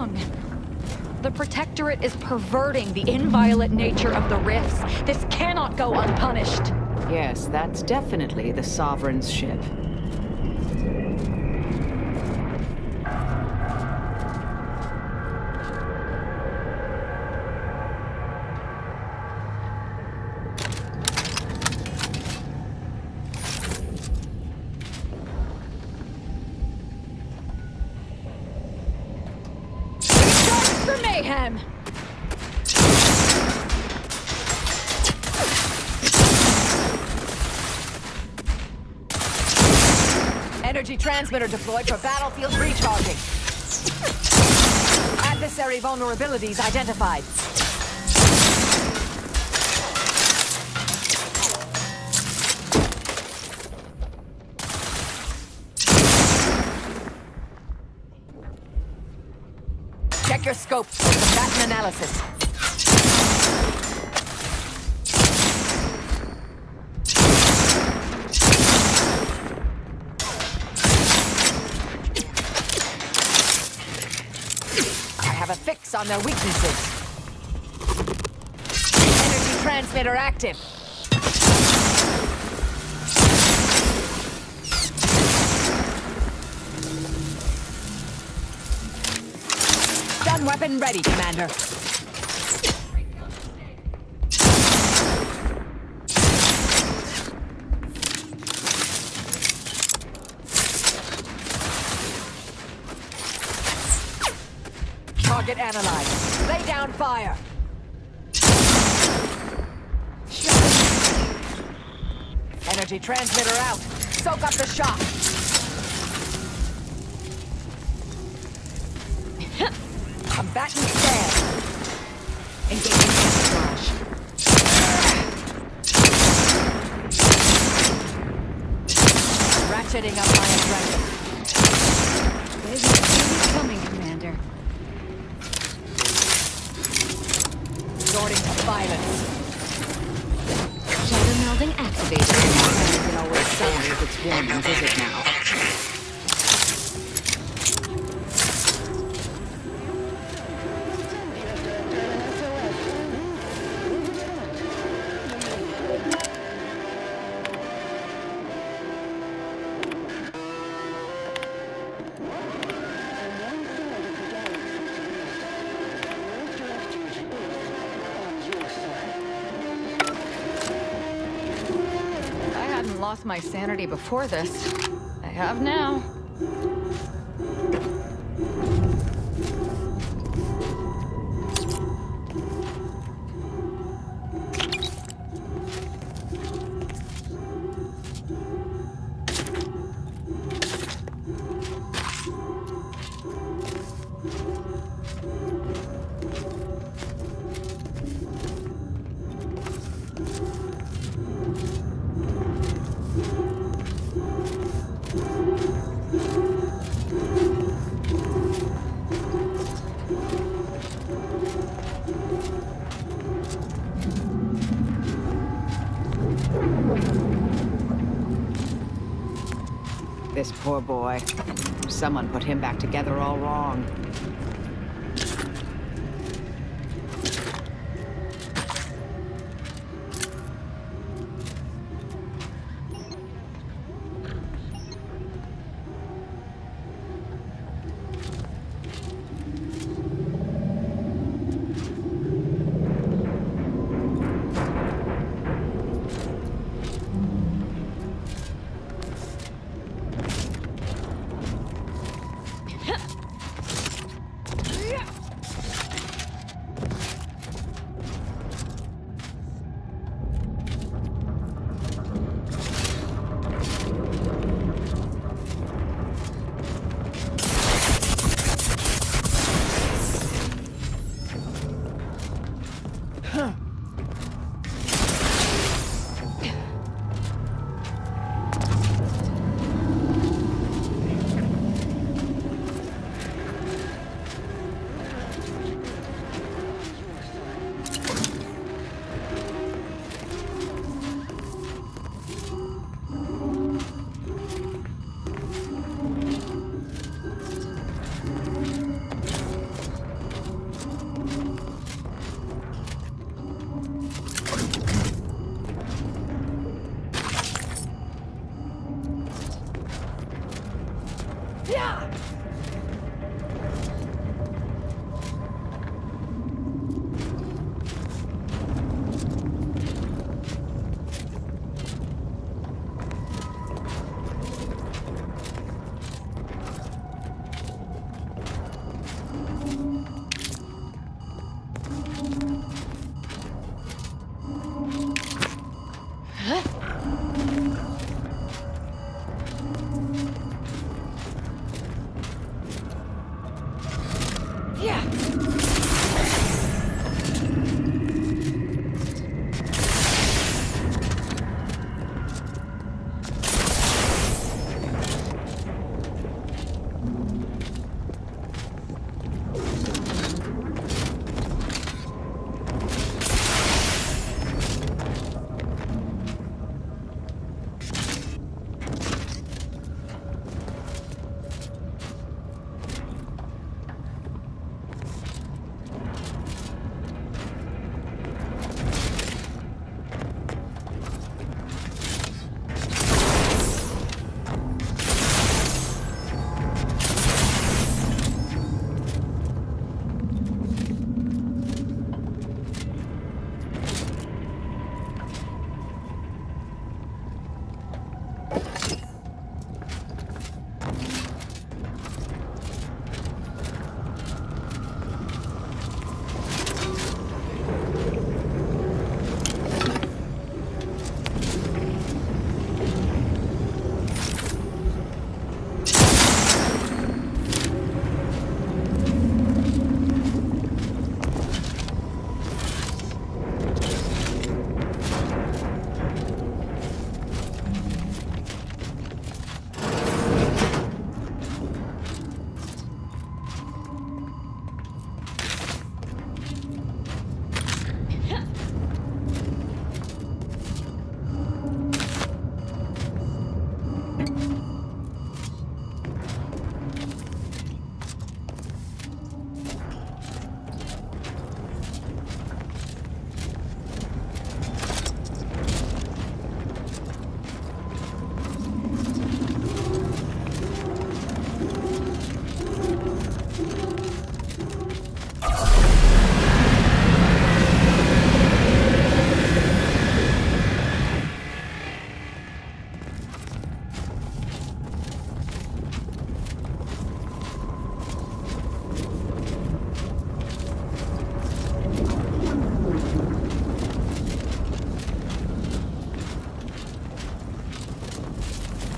wrong. The Protectorate is perverting the inviolate nature of the rifts. This cannot go unpunished. Yes, that's definitely the Sovereign's ship. For mayhem! Energy transmitter deployed for battlefield recharging. Adversary vulnerabilities identified. Check your scope for combatant analysis. I have a fix on their weaknesses. Energy transmitter active. Stun weapon ready, Commander. Target analyzed. Lay down fire. Energy transmitter out. Soak up the shock. Combatant stand. Engaging camouflage. Ratcheting up my aggression. There's no change coming, Commander. Resorting to violence. Shadow melding activated. It can always sound with its warnings, is it now? Lost my sanity before this. I have now. This poor boy. Someone put him back together all wrong.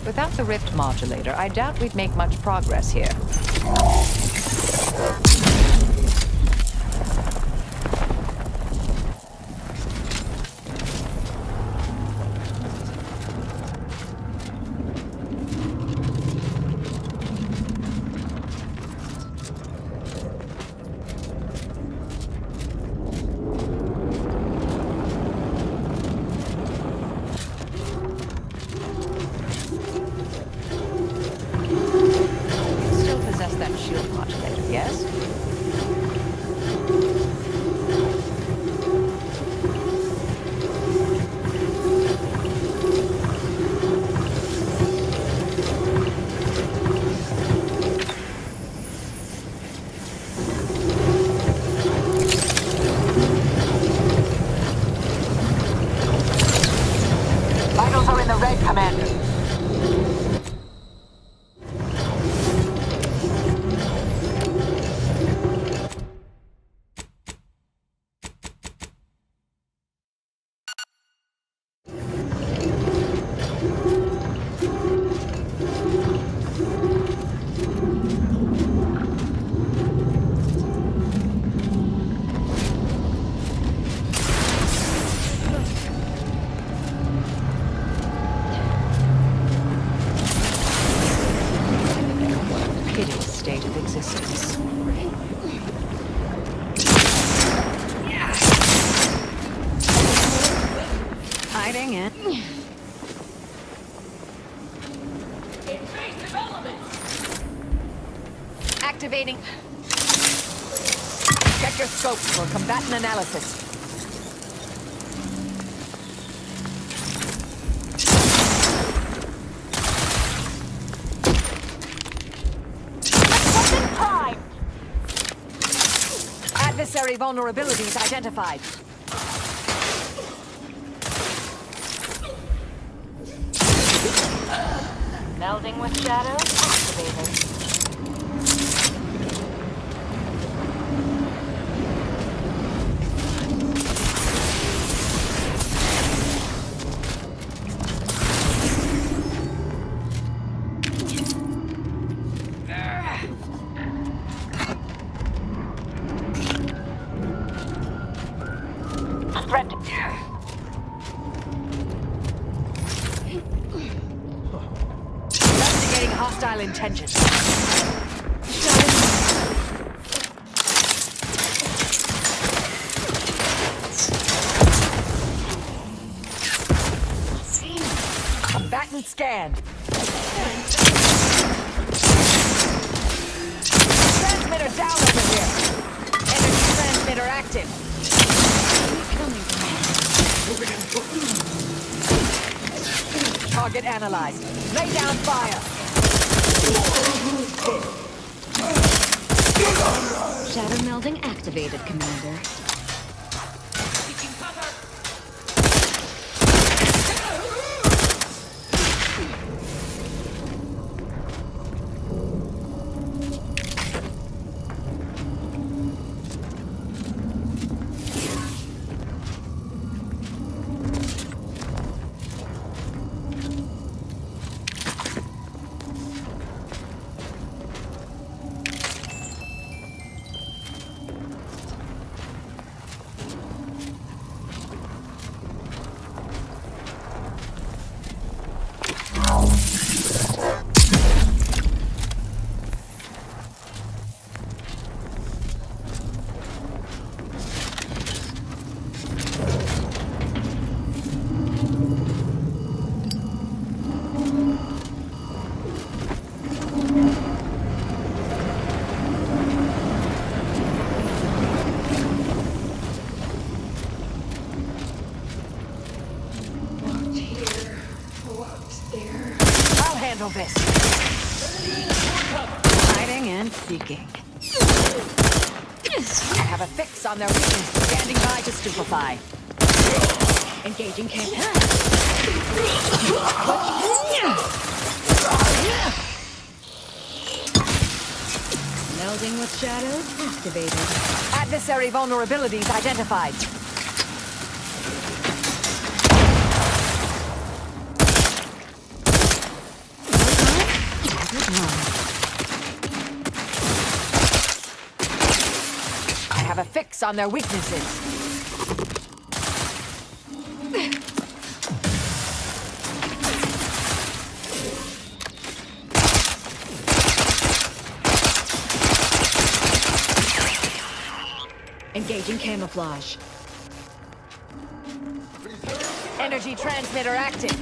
Without the rift modulator, I doubt we'd make much progress here. Hiding in. Activating. Check your scopes for combatant analysis. Adversary vulnerabilities identified. Melding with shadows activated. threat. Investigating hostile intentions. Combatant scanned. Transmitter down over here. Energy transmitter active. Target analyzed. Lay down fire. Shadow melding activated, Commander. Handle this. Hiding and seeking. I have a fix on their weakness. Standing by to stupefy. Engaging camp. Melding with shadows activated. Adversary vulnerabilities identified. I have a fix on their weaknesses. Engaging camouflage. Energy transmitter active.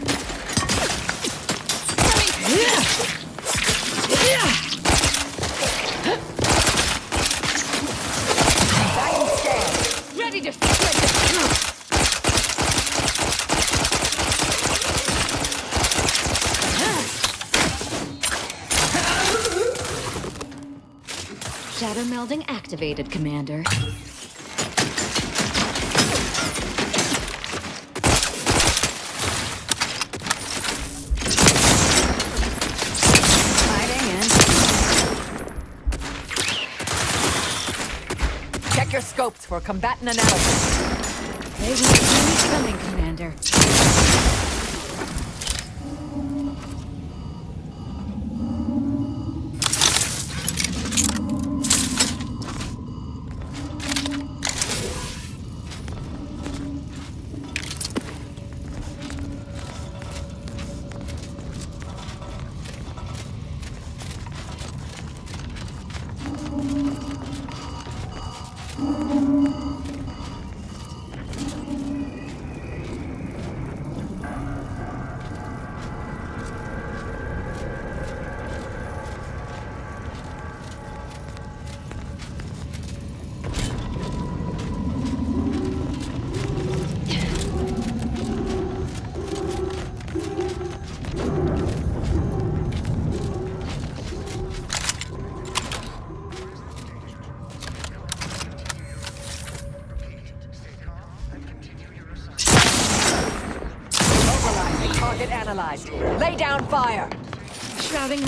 Ready to flip it. Shadow melding activated, Commander. Check your scopes for combatant analysis. They won't see me coming, Commander. Target analyzed. Lay down fire. Shrouding.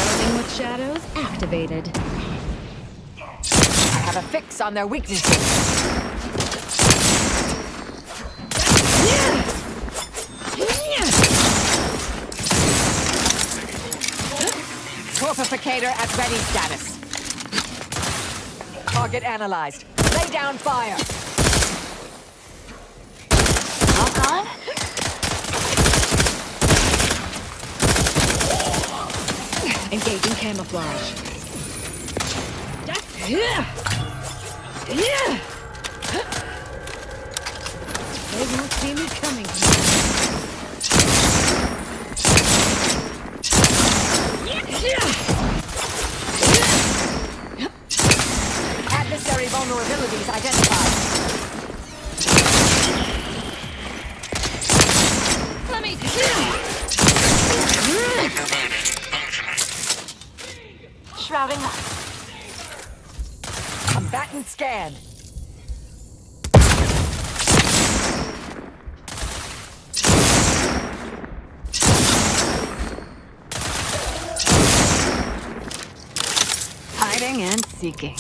Melding with shadows activated. I have a fix on their weaknesses. Torpor Purificator at ready status. Target analyzed. Lay down fire. Lock on? Engaging camouflage. They won't see me coming. Adversary vulnerabilities identified. Let me. Shrouding up. Combatant scanned. Hiding and seeking.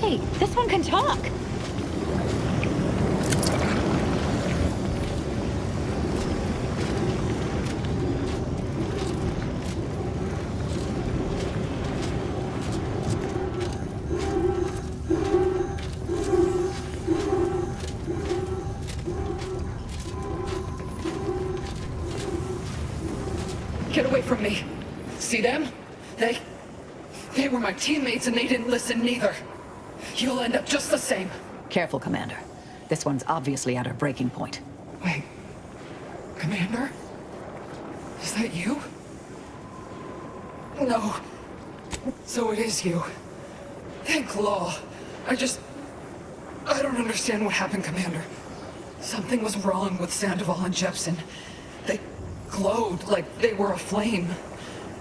Hey, this one can talk. Get away from me. See them? They were my teammates and they didn't listen neither. You'll end up just the same. Careful, Commander. This one's obviously at her breaking point. Wait. Commander? Is that you? No. So it is you. Thank Law. I don't understand what happened, Commander. Something was wrong with Sandoval and Jepson. They glowed like they were aflame.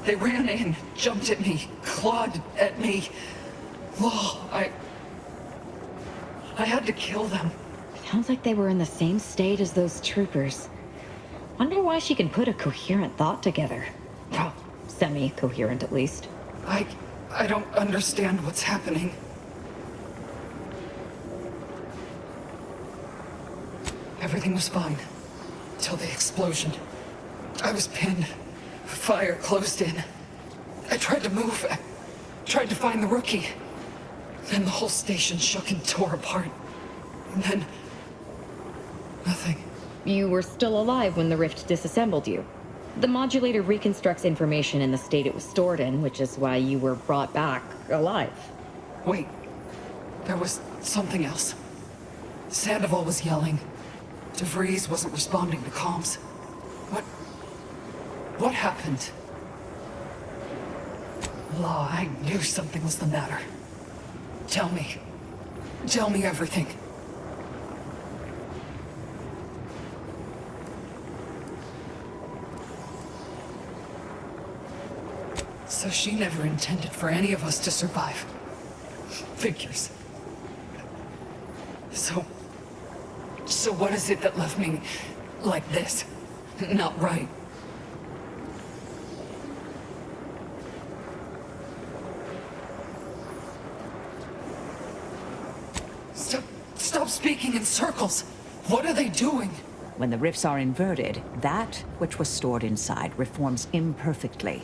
They ran in, jumped at me, clawed at me. Law, I had to kill them. Sounds like they were in the same state as those troopers. Wonder why she can put a coherent thought together. Well, semi-coherent at least. I don't understand what's happening. Everything was fine. Till the explosion. I was pinned. Fire closed in. I tried to move. I tried to find the rookie. Then the whole station shook and tore apart. And then... nothing. You were still alive when the rift disassembled you. The modulator reconstructs information in the state it was stored in, which is why you were brought back alive. Wait. There was something else. Sandoval was yelling. DeVries wasn't responding to comms. What happened? Law, I knew something was the matter. Tell me. Tell me everything. So she never intended for any of us to survive. Figures. So what is it that left me like this? Not right. Stop speaking in circles. What are they doing? When the rifts are inverted, that which was stored inside reforms imperfectly.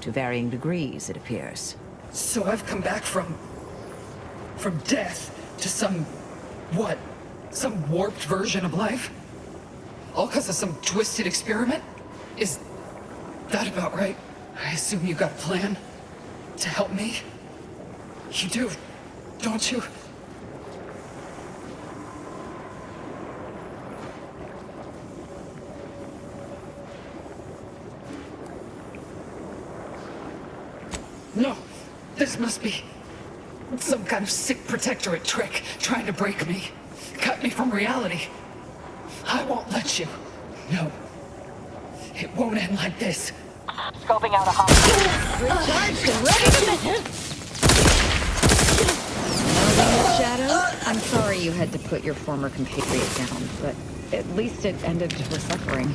To varying degrees, it appears. So I've come back from death to some warped version of life? All because of some twisted experiment? Is that about right? I assume you got a plan to help me? You do, don't you? No, this must be some kind of sick protectorate trick trying to break me, cut me from reality. I won't let you. No, it won't end like this. Scoping out a hostile. Recharged and ready to hit. Shadow, I'm sorry you had to put your former compatriot down, but at least it ended her suffering.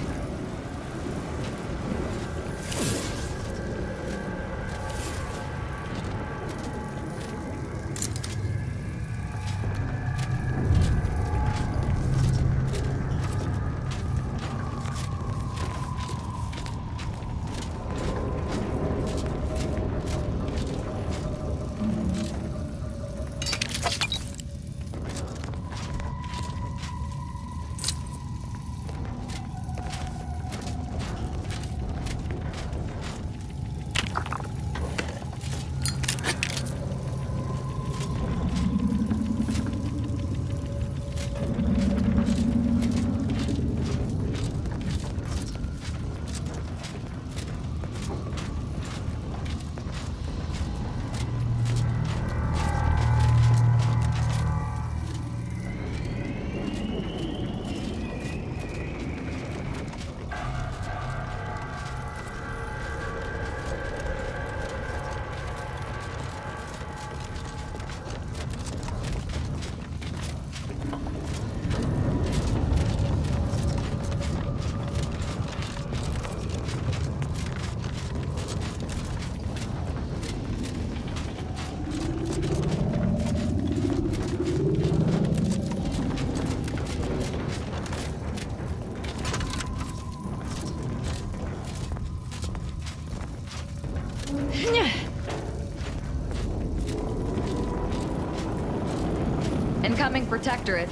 Incoming Protectorate.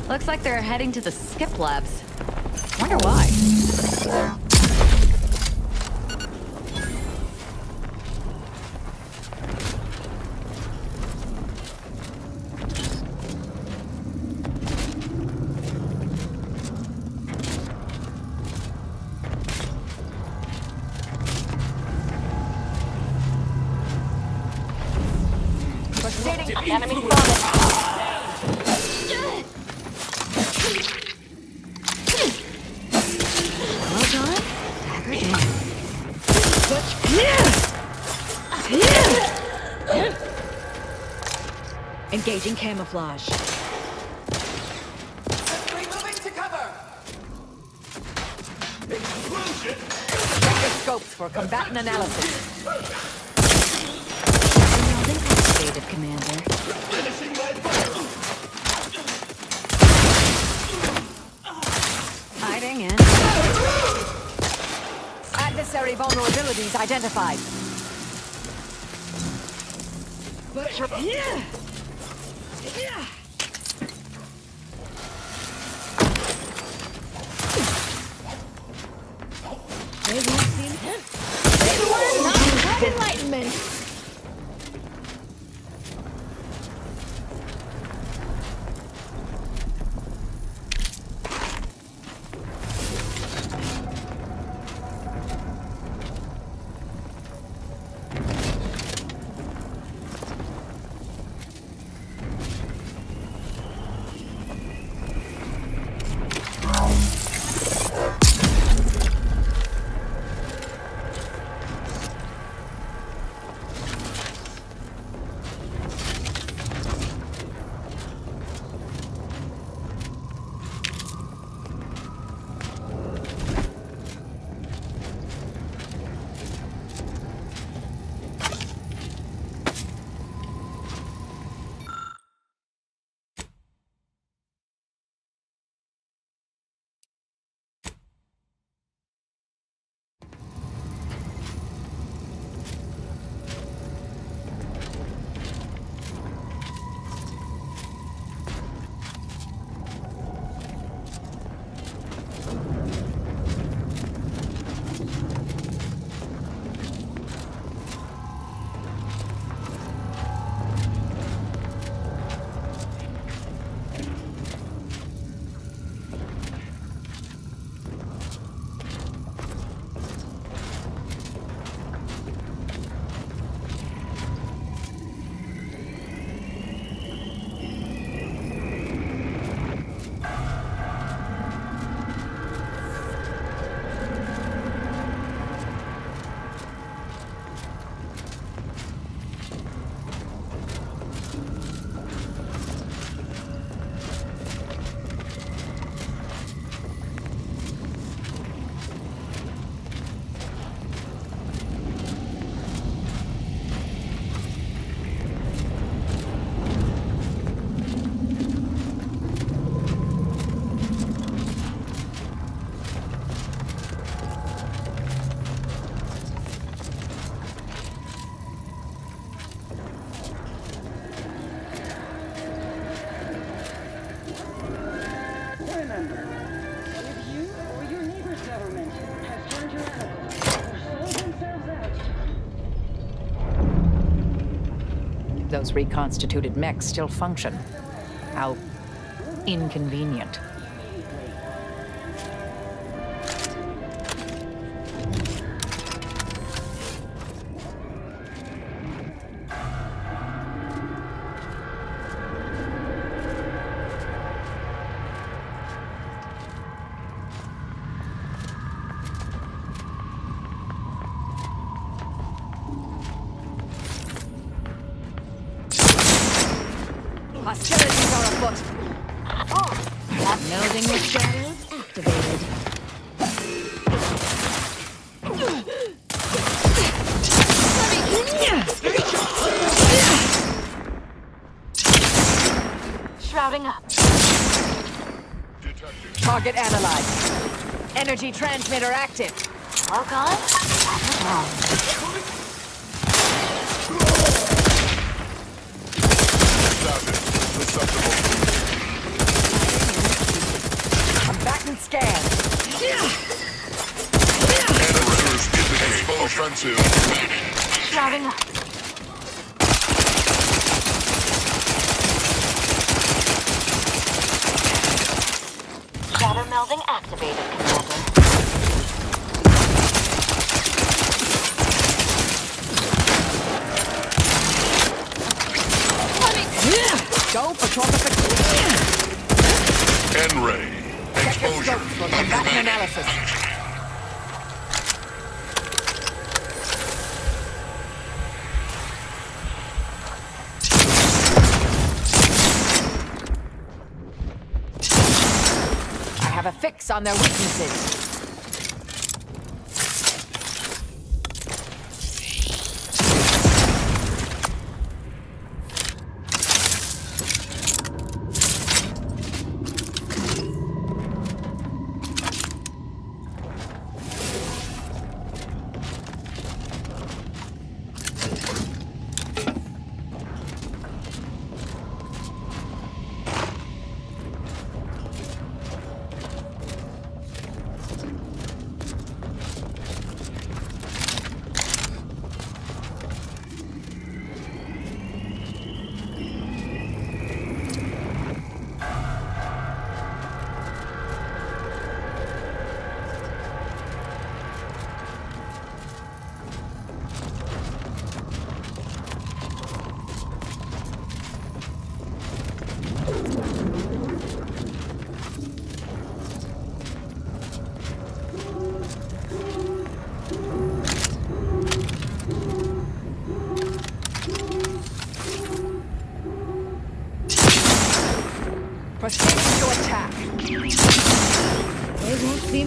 Looks like they're heading to the skip labs. Wonder why. Proceeding. Enemy spotted. Engaging camouflage. Moving to cover. Explosion. Check your scopes for combatant analysis. Stated, Commander. Finishing my fire. Hiding in. Adversary vulnerabilities identified. But yeah. Enlightenment. Those reconstituted mechs still function. How inconvenient. Hostilities are afoot. Melding with shadows activated. Shrouding up. Target analyzed. Energy transmitter active. Well gone. Combatant scan. Offensive. Shrouding up. Shadow melding activated, Commander. Go for torpification. N-ray. Check your Exposure. scopes for combatant analysis. I have a fix on their weaknesses.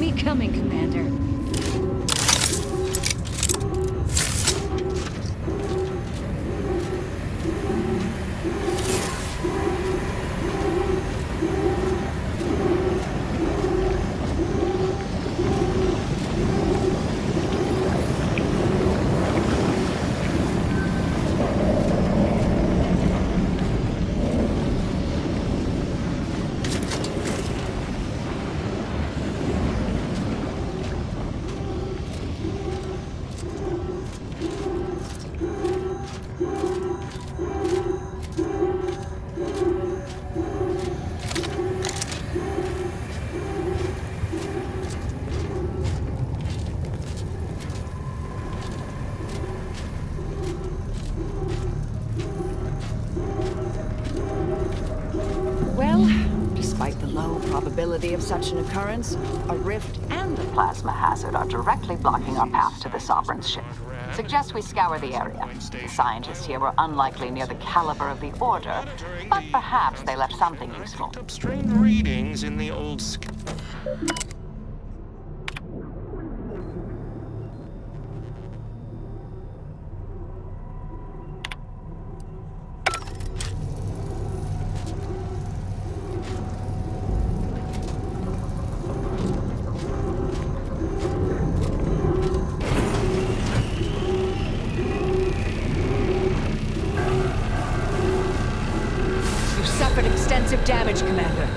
me coming, Commander. Despite the low probability of such an occurrence, a rift and a plasma hazard are directly blocking our path to the Sovereign's ship. Suggest we scour the area. The scientists here were unlikely near the caliber of the Order, but perhaps they left something useful. Picked up strange readings in the old You've suffered extensive damage, Commander.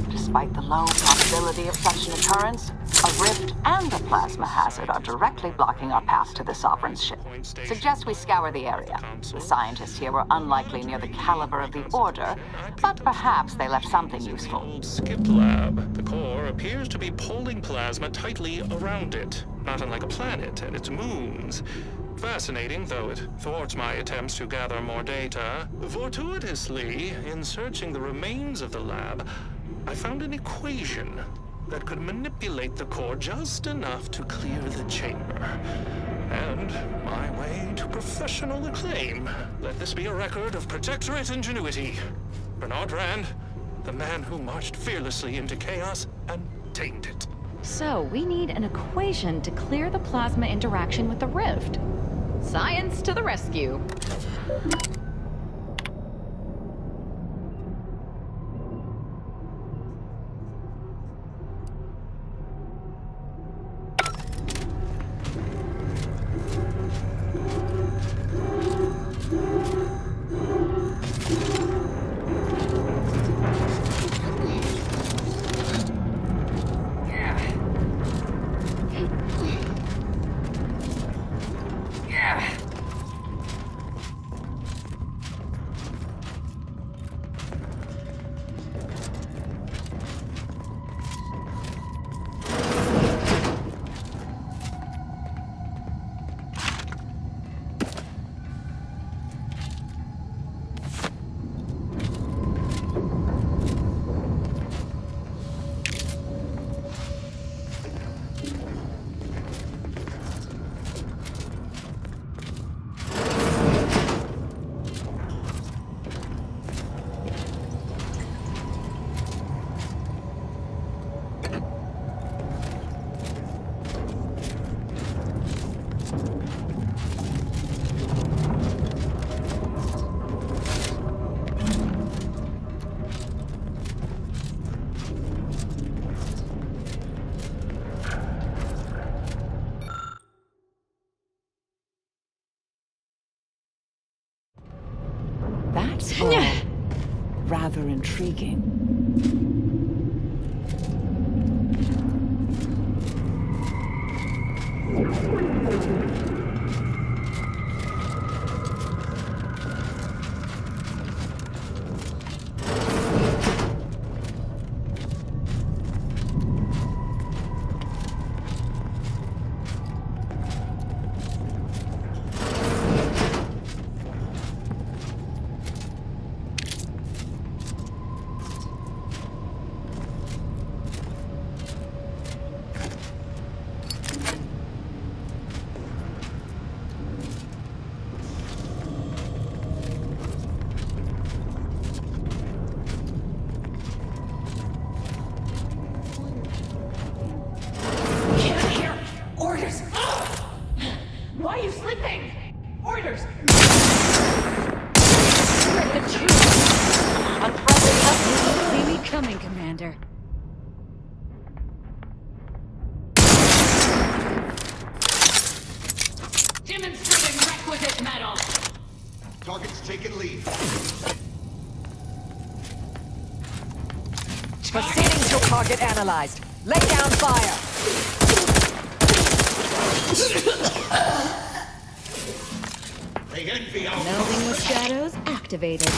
Despite the low probability of such an occurrence, a rift and a plasma hazard are directly blocking our path to the Sovereign's ship. Suggest we scour the area. The scientists here were unlikely near the caliber of the Order, but perhaps they left something useful. old skip lab. The core appears to be pulling plasma tightly around it, not unlike a planet and its moons. Fascinating, though it thwarts my attempts to gather more data. Fortuitously, in searching the remains of the lab, I found an equation that could manipulate the core just enough to clear the chamber. And my way to professional acclaim. Let this be a record of Protectorate ingenuity. Bernard Rand, the man who marched fearlessly into chaos and tamed it. So, we need an equation to clear the plasma interaction with the rift. Science to the rescue. That's all rather intriguing. Coming, Commander. Demonstrating requisite metal. Target's taking lead. Proceeding to target analyzed. Lay down fire. They envy our Melding with shadows activated.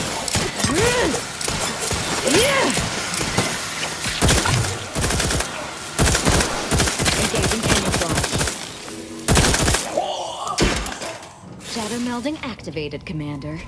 Engaging camouflage. Shadow melding activated, Commander.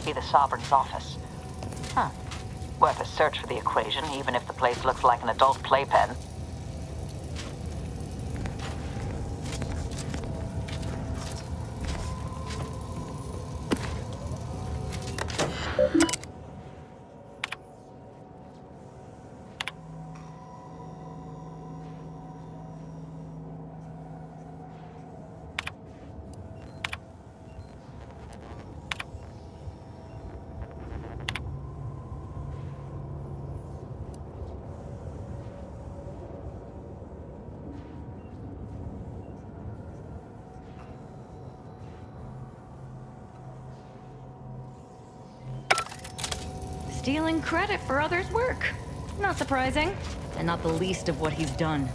Be the Sovereign's office. Huh. Worth a search for the equation, even if the place looks like an adult playpen. Stealing credit for others' work. Not surprising, and not the least of what he's done.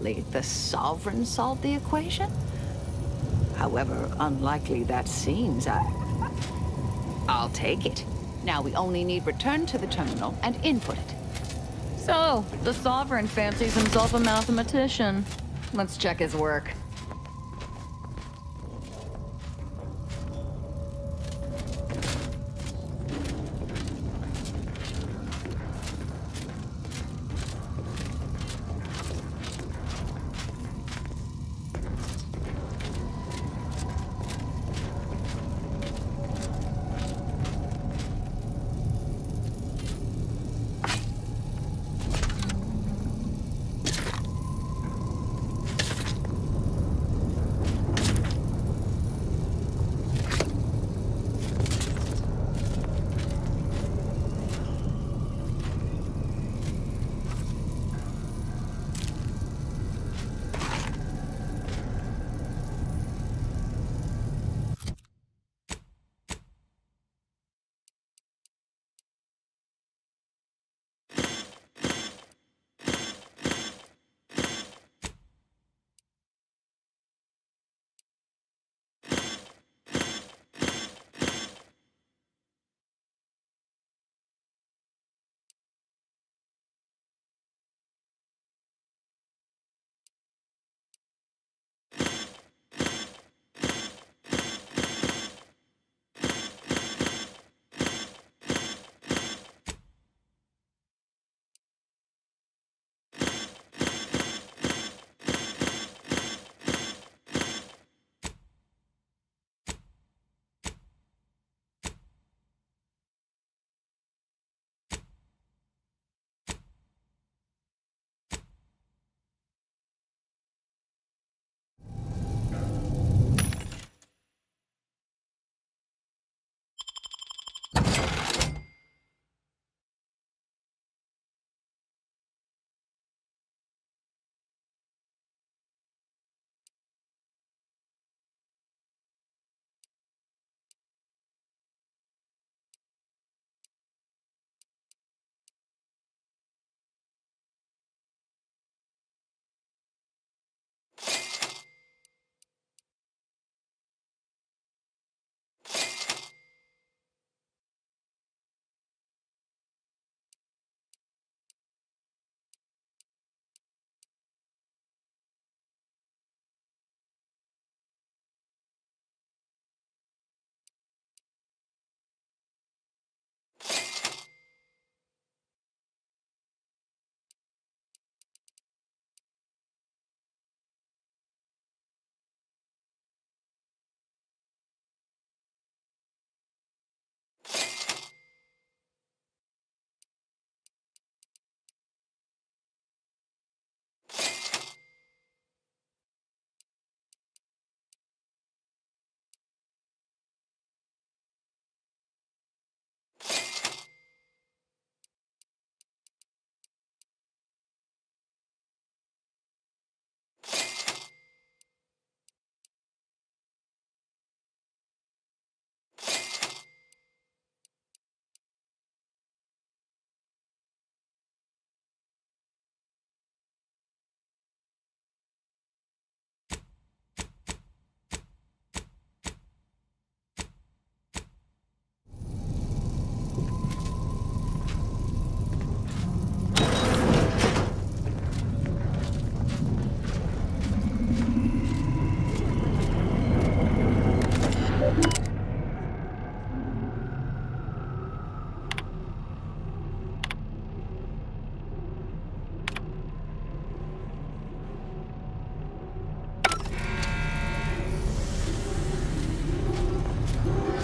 Apparently, the Sovereign solved the equation? However unlikely that seems, I'll take it. Now we only need return to the terminal and input it. So, the Sovereign fancies himself a mathematician. Let's check his work.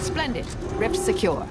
Splendid. Rift secure.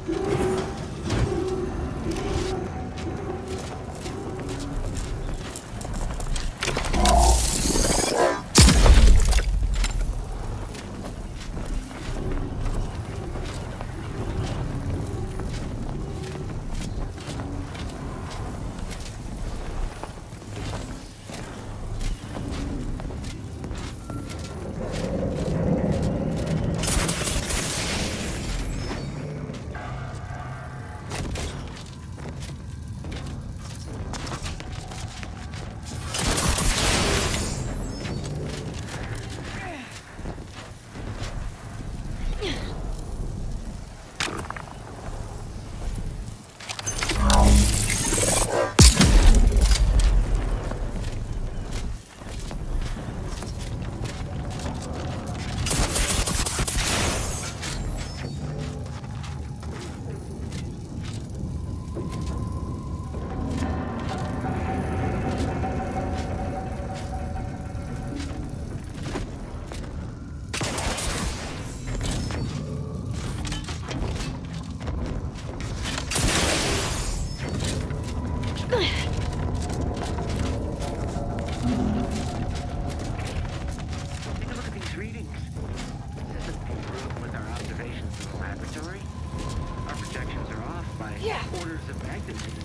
Orders of magnitude.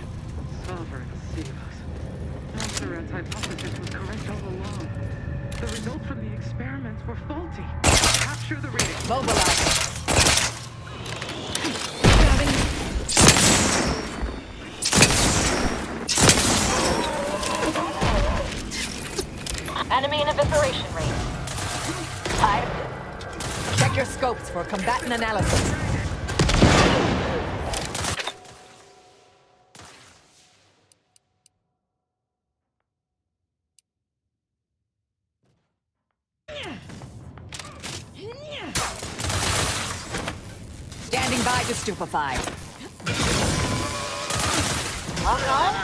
Sovereign save us. Alcerat's hypothesis was correct all along. The results from the experiments were faulty. Capture the reading. Mobilize. Enemy in evisceration range. Check your scopes for combatant analysis. Standing by to stupefy. Lock on.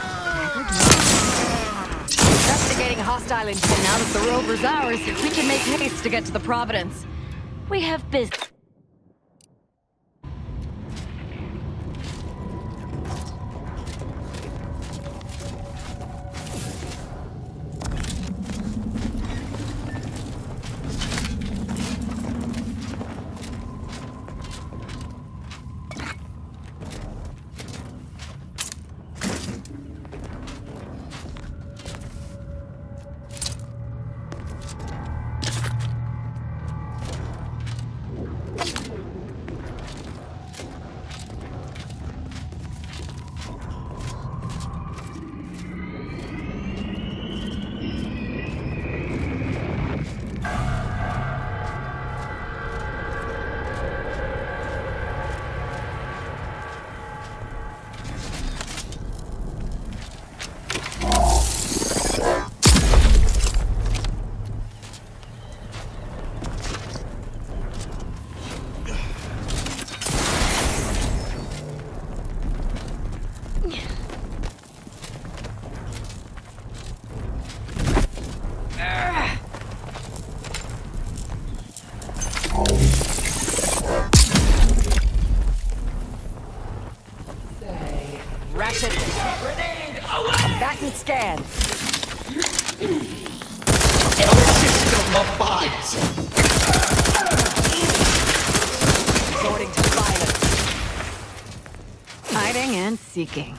Investigating hostile intel. Now that the rover's ours, we can make haste to get to the Providence. We have business. Ratchet. Combatant scan. Resorting to violence. Hiding and seeking.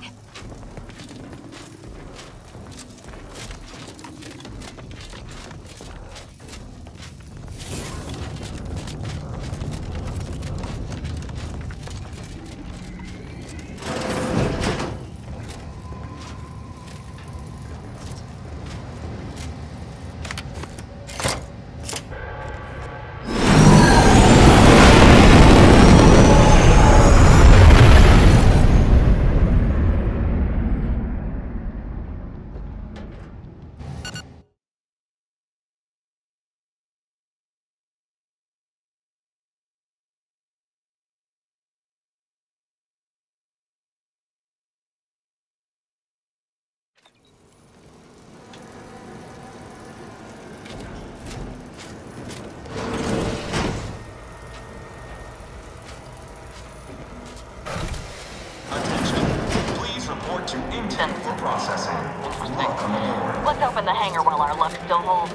Let's open the hangar while our luck still holds.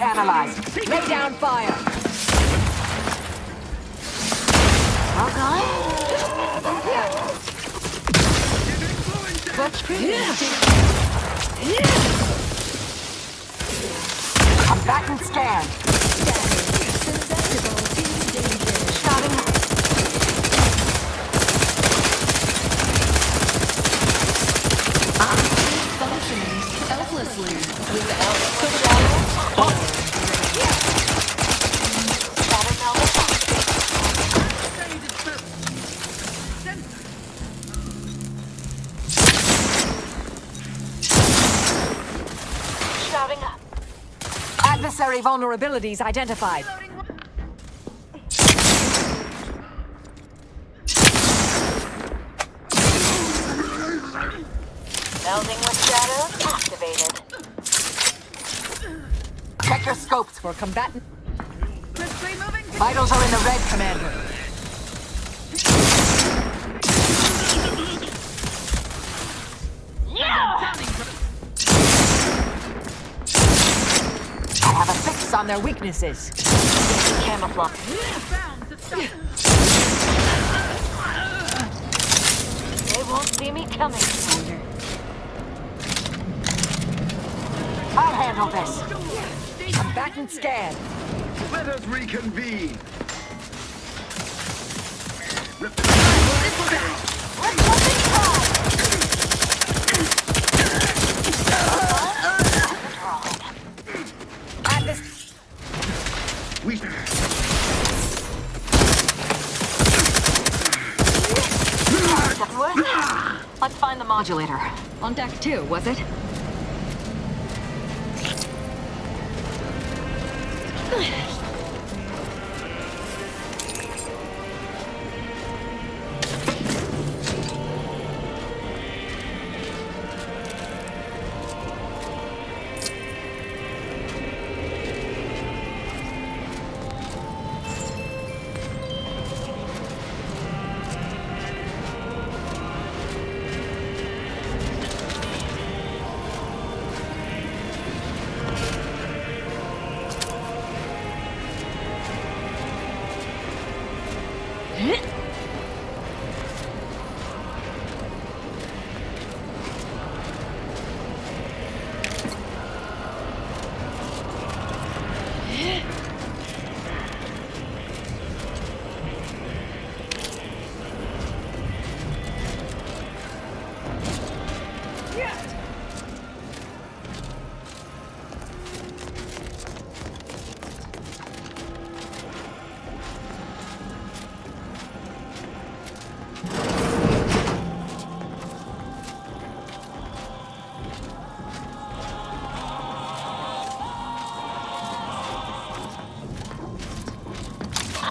analyzed. Lay down fire. All gone? Combatant scanned. Shouting. Functioning selflessly without Shouting up. Adversary vulnerabilities identified. Melding with shadows activated. Check your scopes for combatant. Vitals are in the red, Commander. I have a fix on their weaknesses. Camouflage. They won't see me coming, Commander. I'll handle this. Combatant scan. Let us reconvene. Let's find the modulator. On deck 2, was it?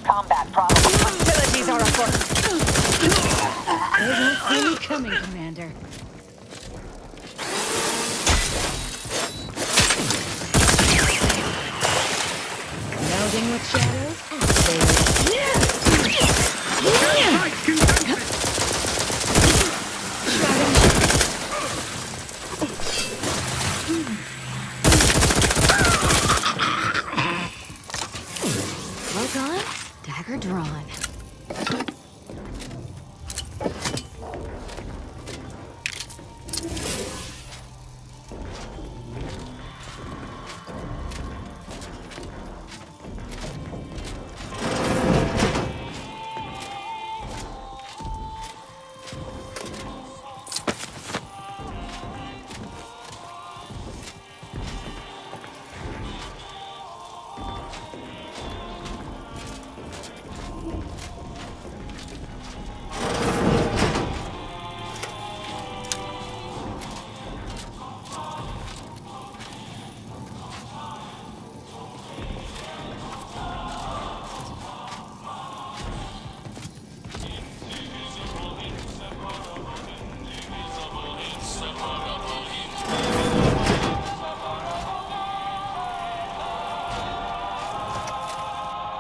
Combat problems. Hostilities are afoot. They won't see me coming, Commander. Melding with shadows Look on, dagger drawn.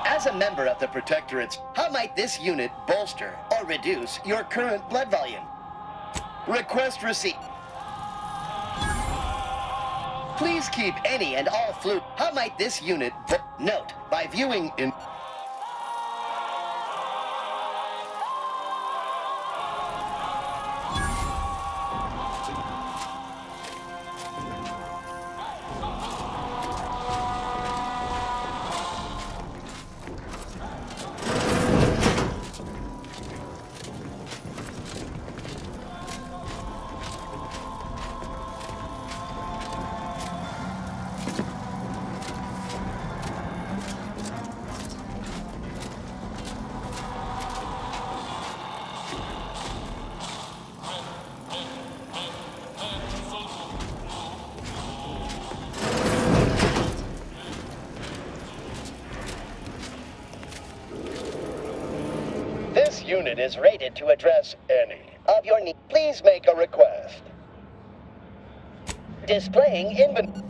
As a member of the Protectorates, how might this unit bolster or reduce your current blood volume? Request receipt. Please keep any and all fluid. How might this unit note by viewing in. This unit is rated to address any of your needs. Please make a request. Displaying inventory.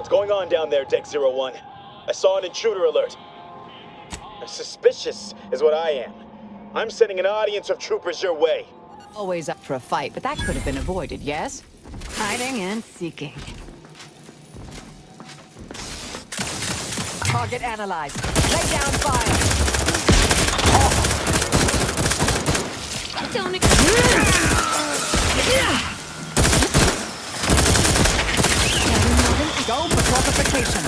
What's going on down there, Deck 01? I saw an intruder alert. Suspicious is what I am. I'm sending an audience of troopers your way. Always up for a fight, but that could have been avoided, yes? Hiding and seeking. Target analyzed. Lay down fire. Don't Go for fortification.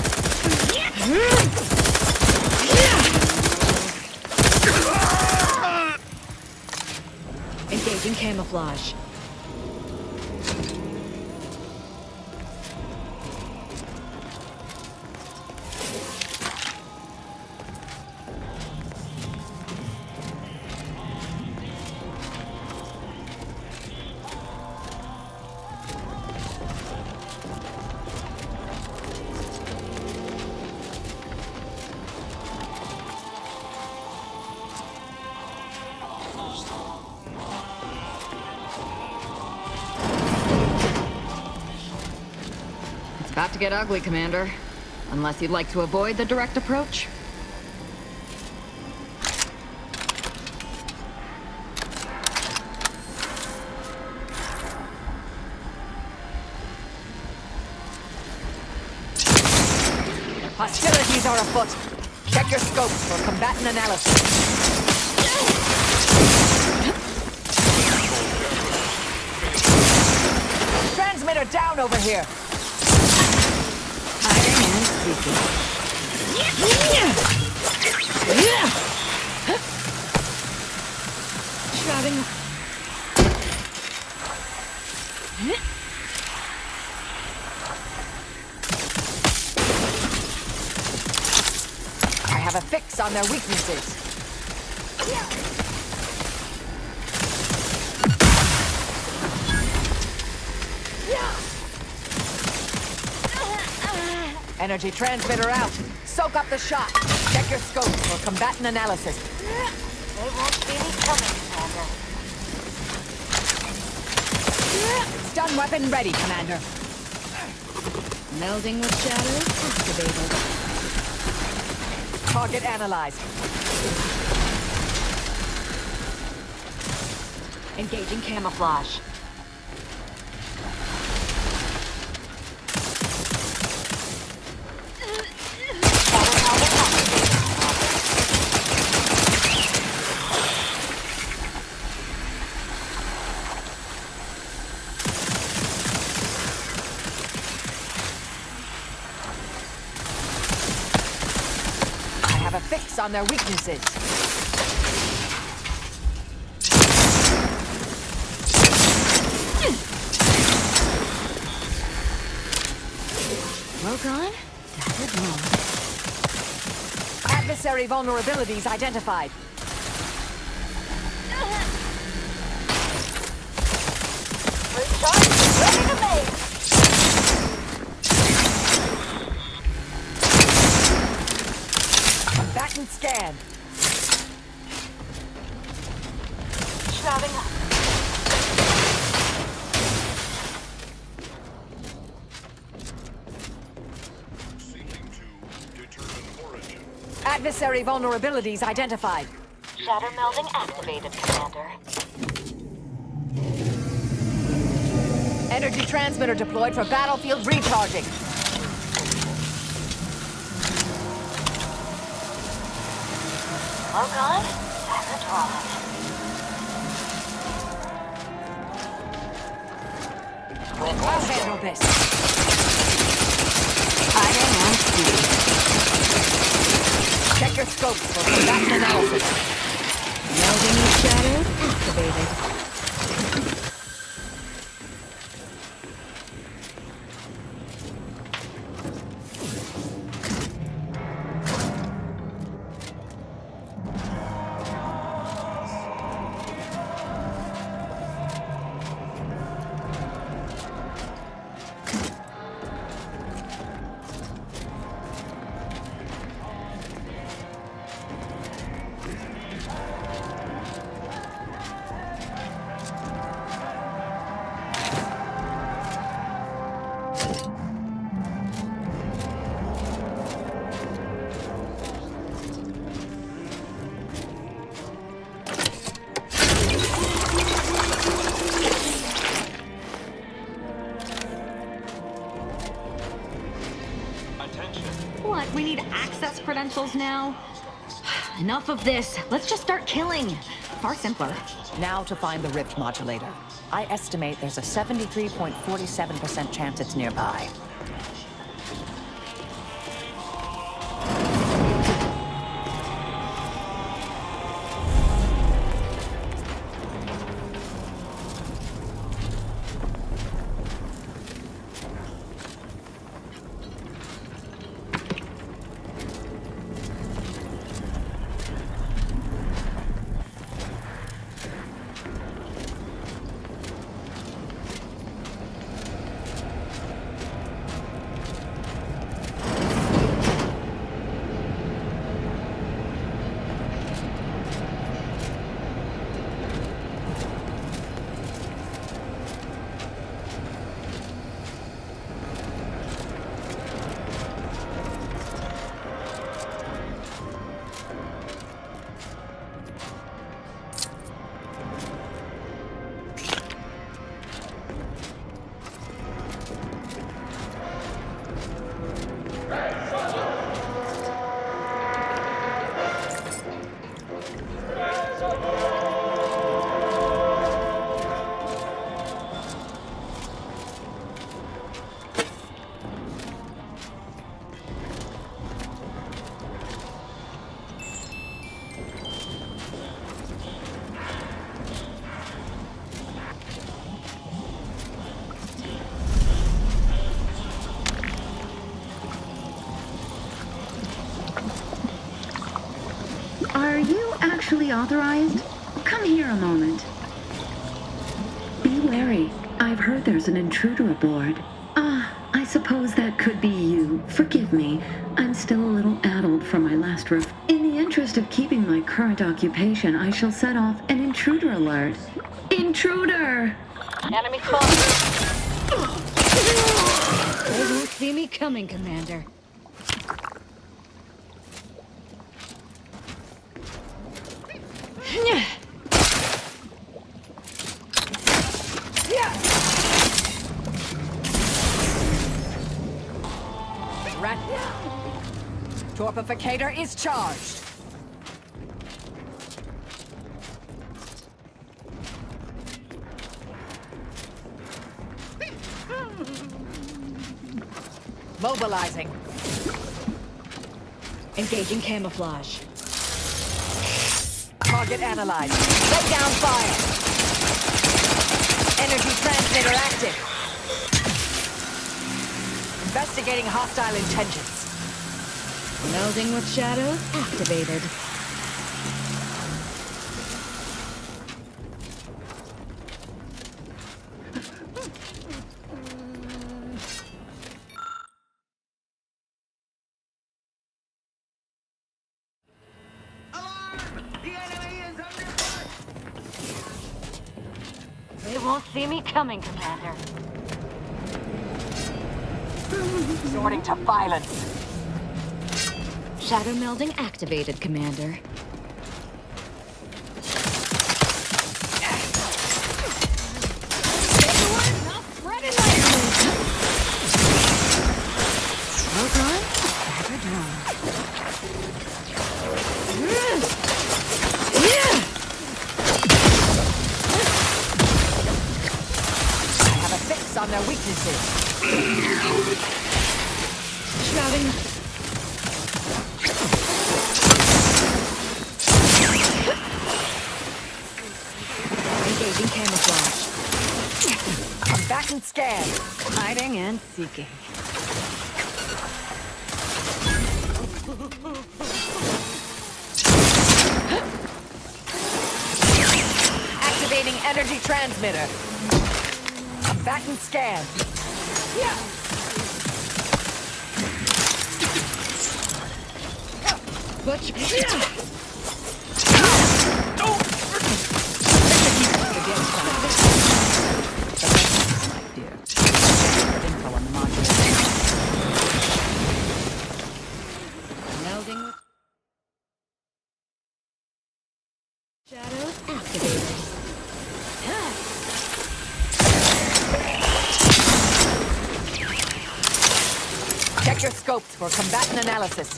Engaging camouflage. About to get ugly, Commander. Unless you'd like to avoid the direct approach. Hostilities are afoot. Check your scopes for combatant analysis. Transmitter down over here. Shrouding. I have a fix on their weaknesses. Energy transmitter out. Soak up the shot. Check your scopes for combatant analysis. They won't see me coming, Commander. Stun weapon ready, Commander. Melding with shadows activated. Target analyzed. Engaging camouflage. Fix on their weaknesses. Vulcan? Dagger drawn. Adversary vulnerabilities identified. Recharge, ready to make. Combatant scan. Shrouding up. Adversary vulnerabilities identified. Shatter melding activated, Commander. Energy transmitter deployed for battlefield recharging. Vulcan, dagger drawn. I'll handle this. Hiding and seeking. Check your scopes for combatant analysis. Melding with shadows activated. credentials now? Enough of this. Let's just start killing. Far simpler. Now to find the rift modulator. I estimate there's a 73.47% chance it's nearby. Are you actually authorized? Come here a moment. Be wary. I've heard there's an intruder aboard. I suppose that could be you. Forgive me. I'm still a little addled from my last rift. In the interest of keeping my current occupation, I shall set off an intruder alert. Intruder! Enemy spotted. They won't see me coming, Commander. Torpificator is charged. Mobilizing. Engaging camouflage. Target analyzed. Lay down fire. Energy transmitter active. Investigating hostile intentions. Melding with shadows activated. They won't see me coming, Commander. Resorting to violence. Shadow melding activated, Commander. Well done. Dagger drawn. I have a fix on their weaknesses. Shrouding. Engaging camouflage. Combatant scan. Hiding and seeking. Activating energy transmitter. Combatant scan. Butch. Melding with shadows activated. Check your scopes for combatant analysis.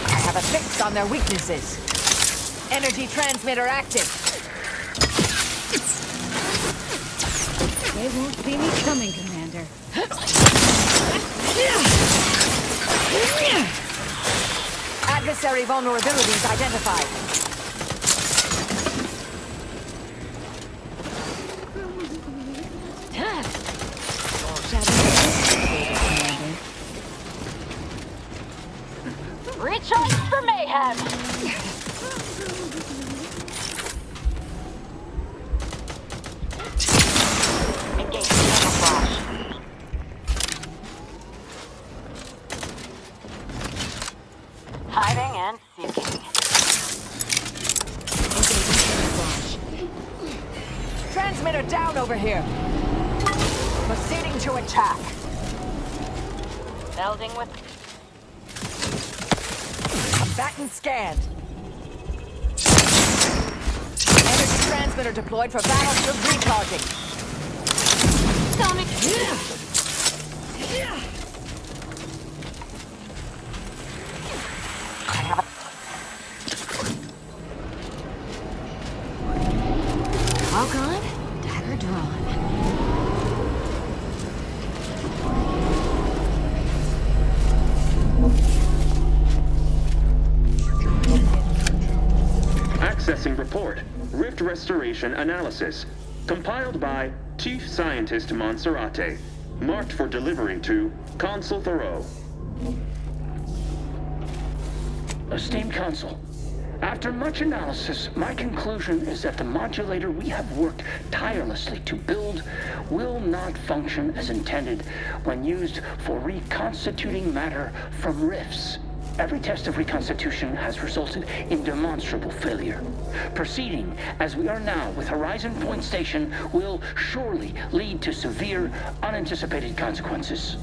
I have a fix on their weaknesses. Energy transmitter active. They won't see me coming, Commander. Adversary vulnerabilities identified. Recharge for mayhem! Engage camouflage. Hiding and seeking. Transmitter down over here. Proceeding to attack. Melding with... Combatant scanned. Energy transmitter deployed for battlefield recharging. Sonic... Log on, dagger drawn. Accessing report. Rift restoration analysis. Compiled by Chief Scientist Monserrate. Marked for delivery to Consul Thoreau. Esteemed Consul, after much analysis, my conclusion is that the modulator we have worked tirelessly to build will not function as intended when used for reconstituting matter from rifts. Every test of reconstitution has resulted in demonstrable failure. Proceeding as we are now with Horizon Point Station will surely lead to severe, unanticipated consequences.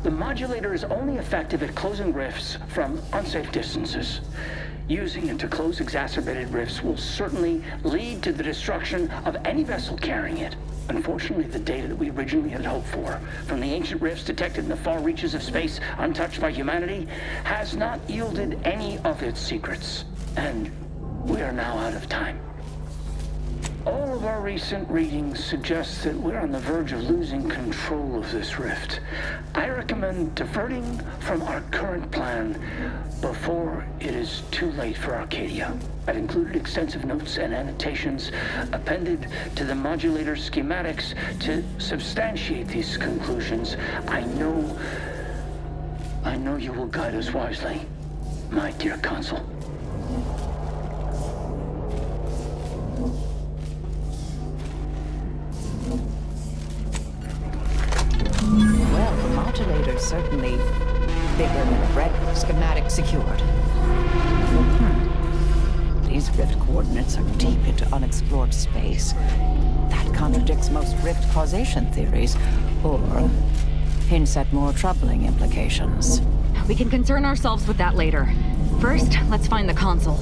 The modulator is only effective at closing rifts from unsafe distances. Using it to close exacerbated rifts will certainly lead to the destruction of any vessel carrying it. Unfortunately, the data that we originally had hoped for from the ancient rifts detected in the far reaches of space untouched by humanity has not yielded any of its secrets. And we are now out of time. All of our recent readings suggest that we're on the verge of losing control of this rift. I recommend diverting from our current plan before it is too late for Arcadia. I've included extensive notes and annotations appended to the modulator schematics to substantiate these conclusions. I know you will guide us wisely, my dear Consul. Well, the modulator's certainly bigger than a red schematic secured. These rift coordinates are deep into unexplored space. That contradicts most rift causation theories, or hints at more troubling implications. We can concern ourselves with that later. First, let's find the console.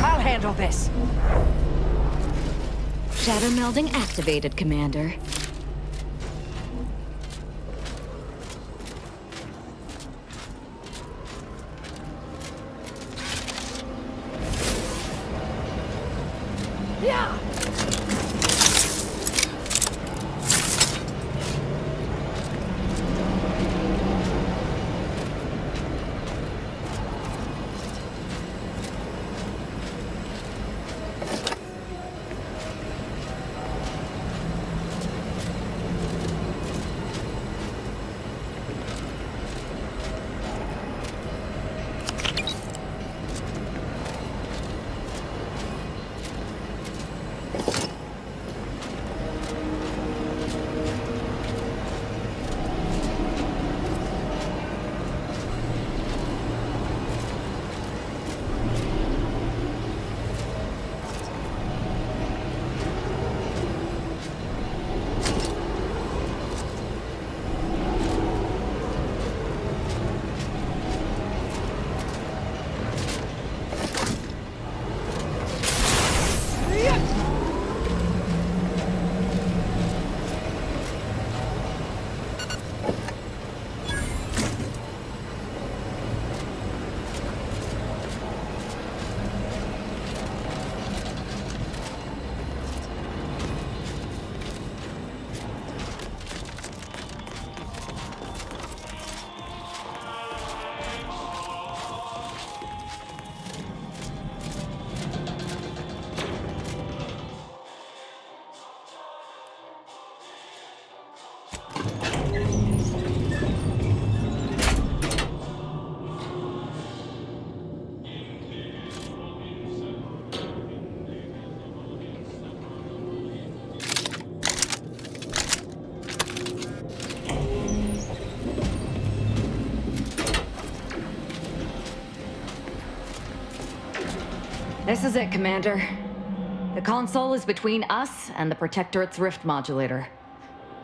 I'll handle this. Shadow melding activated, Commander. Yeah! This is it, Commander. The console is between us and the Protectorate's rift modulator.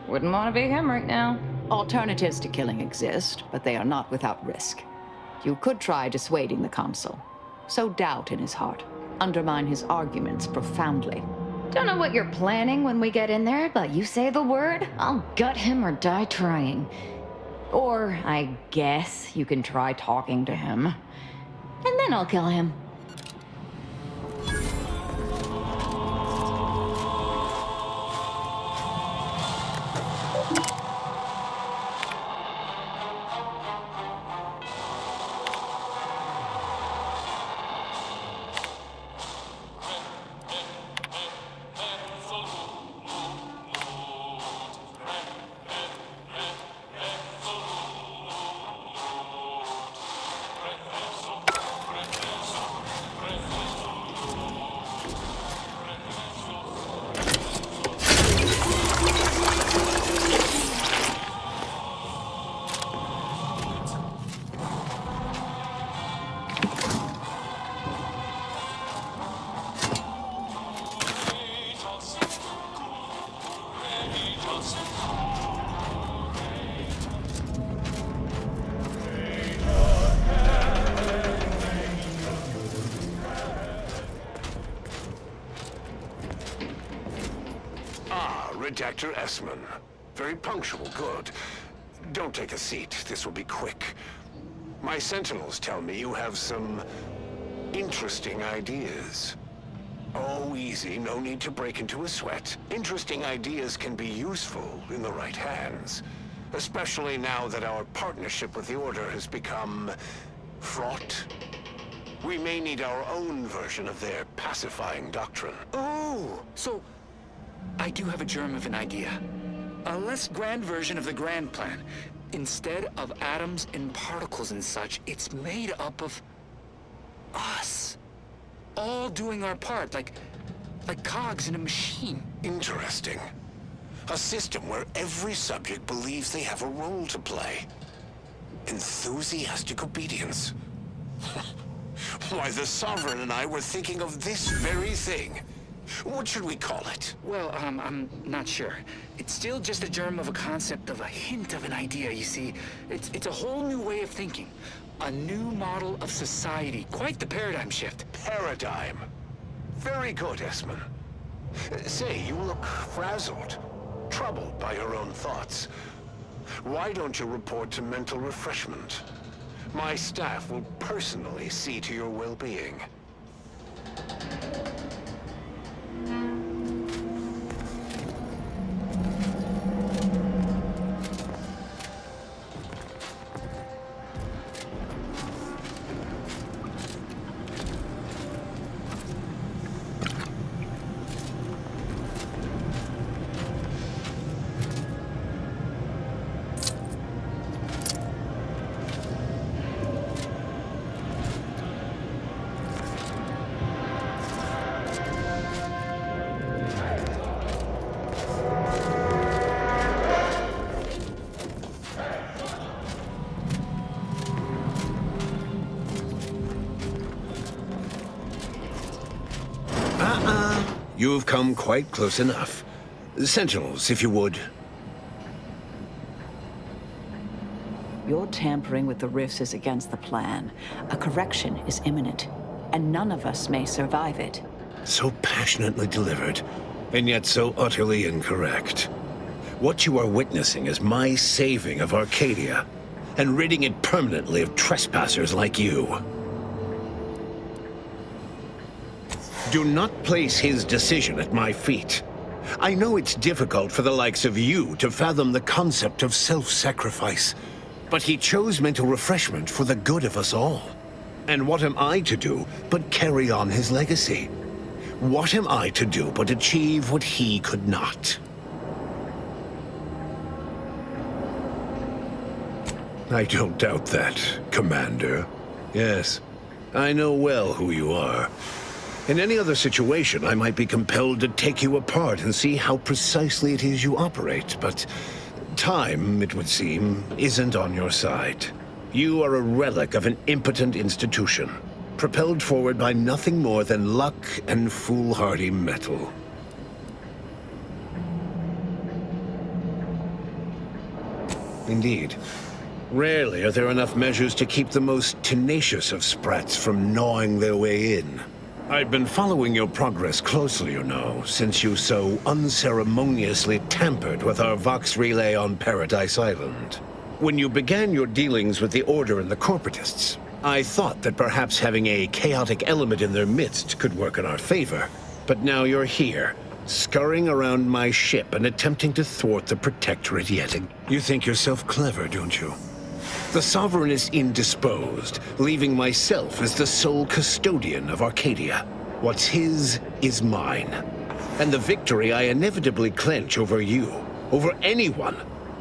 Wouldn't want to be him right now. Alternatives to killing exist, but they are not without risk. You could try dissuading the consul. Sow doubt in his heart. Undermine his arguments profoundly. Don't know what you're planning when we get in there, but you say the word, I'll gut him or die trying. Or, I guess, you can try talking to him. And then I'll kill him. Redactor Esmond. Very punctual, good. Don't take a seat, this will be quick. My sentinels tell me you have some interesting ideas. Oh, easy, no need to break into a sweat. Interesting ideas can be useful in the right hands. Especially now that our partnership with the Order has become fraught. We may need our own version of their pacifying doctrine. Oh, so I do have a germ of an idea. A less grand version of the grand plan. Instead of atoms and particles and such, it's made up of us. All doing our part, like cogs in a machine. Interesting. A system where every subject believes they have a role to play. Enthusiastic obedience. Why, the Sovereign and I were thinking of this very thing. What should we call it? Well, I'm not sure. It's still just a germ of a concept, of a hint of an idea, you see. It's a whole new way of thinking. A new model of society. Quite the paradigm shift. Paradigm. Very good, Esmond. Say, you look frazzled, troubled by your own thoughts. Why don't you report to mental refreshment? My staff will personally see to your well-being. You've come quite close enough. Sentinels, if you would. Your tampering with the rifts is against the plan. A correction is imminent, and none of us may survive it. So passionately delivered, and yet so utterly incorrect. What you are witnessing is my saving of Arcadia, and ridding it permanently of trespassers like you. Do not place his decision at my feet. I know it's difficult for the likes of you to fathom the concept of self-sacrifice, but he chose mental refreshment for the good of us all. And what am I to do but carry on his legacy? What am I to do but achieve what he could not? I don't doubt that, Commander. Yes, I know well who you are. In any other situation, I might be compelled to take you apart and see how precisely it is you operate, but time, it would seem, isn't on your side. You are a relic of an impotent institution, propelled forward by nothing more than luck and foolhardy metal. Indeed. Rarely are there enough measures to keep the most tenacious of sprats from gnawing their way in. I've been following your progress closely, you know, since you so unceremoniously tampered with our Vox relay on Paradise Island. When you began your dealings with the Order and the Corporatists, I thought that perhaps having a chaotic element in their midst could work in our favor. But now you're here, scurrying around my ship and attempting to thwart the Protectorate yet again. You think yourself clever, don't you? The Sovereign is indisposed, leaving myself as the sole custodian of Arcadia. What's his is mine. And the victory I inevitably clench over you, over anyone,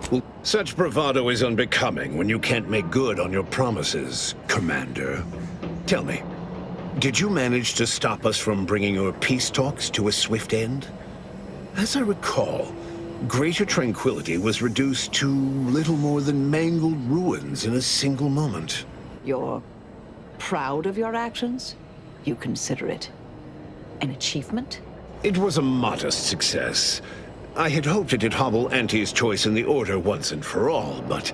will... Such bravado is unbecoming when you can't make good on your promises, Commander. Tell me, did you manage to stop us from bringing your peace talks to a swift end? As I recall, Greater Tranquility was reduced to little more than mangled ruins in a single moment. You're proud of your actions? You consider it an achievement? It was a modest success. I had hoped it'd hobble Auntie's choice in the Order once and for all, but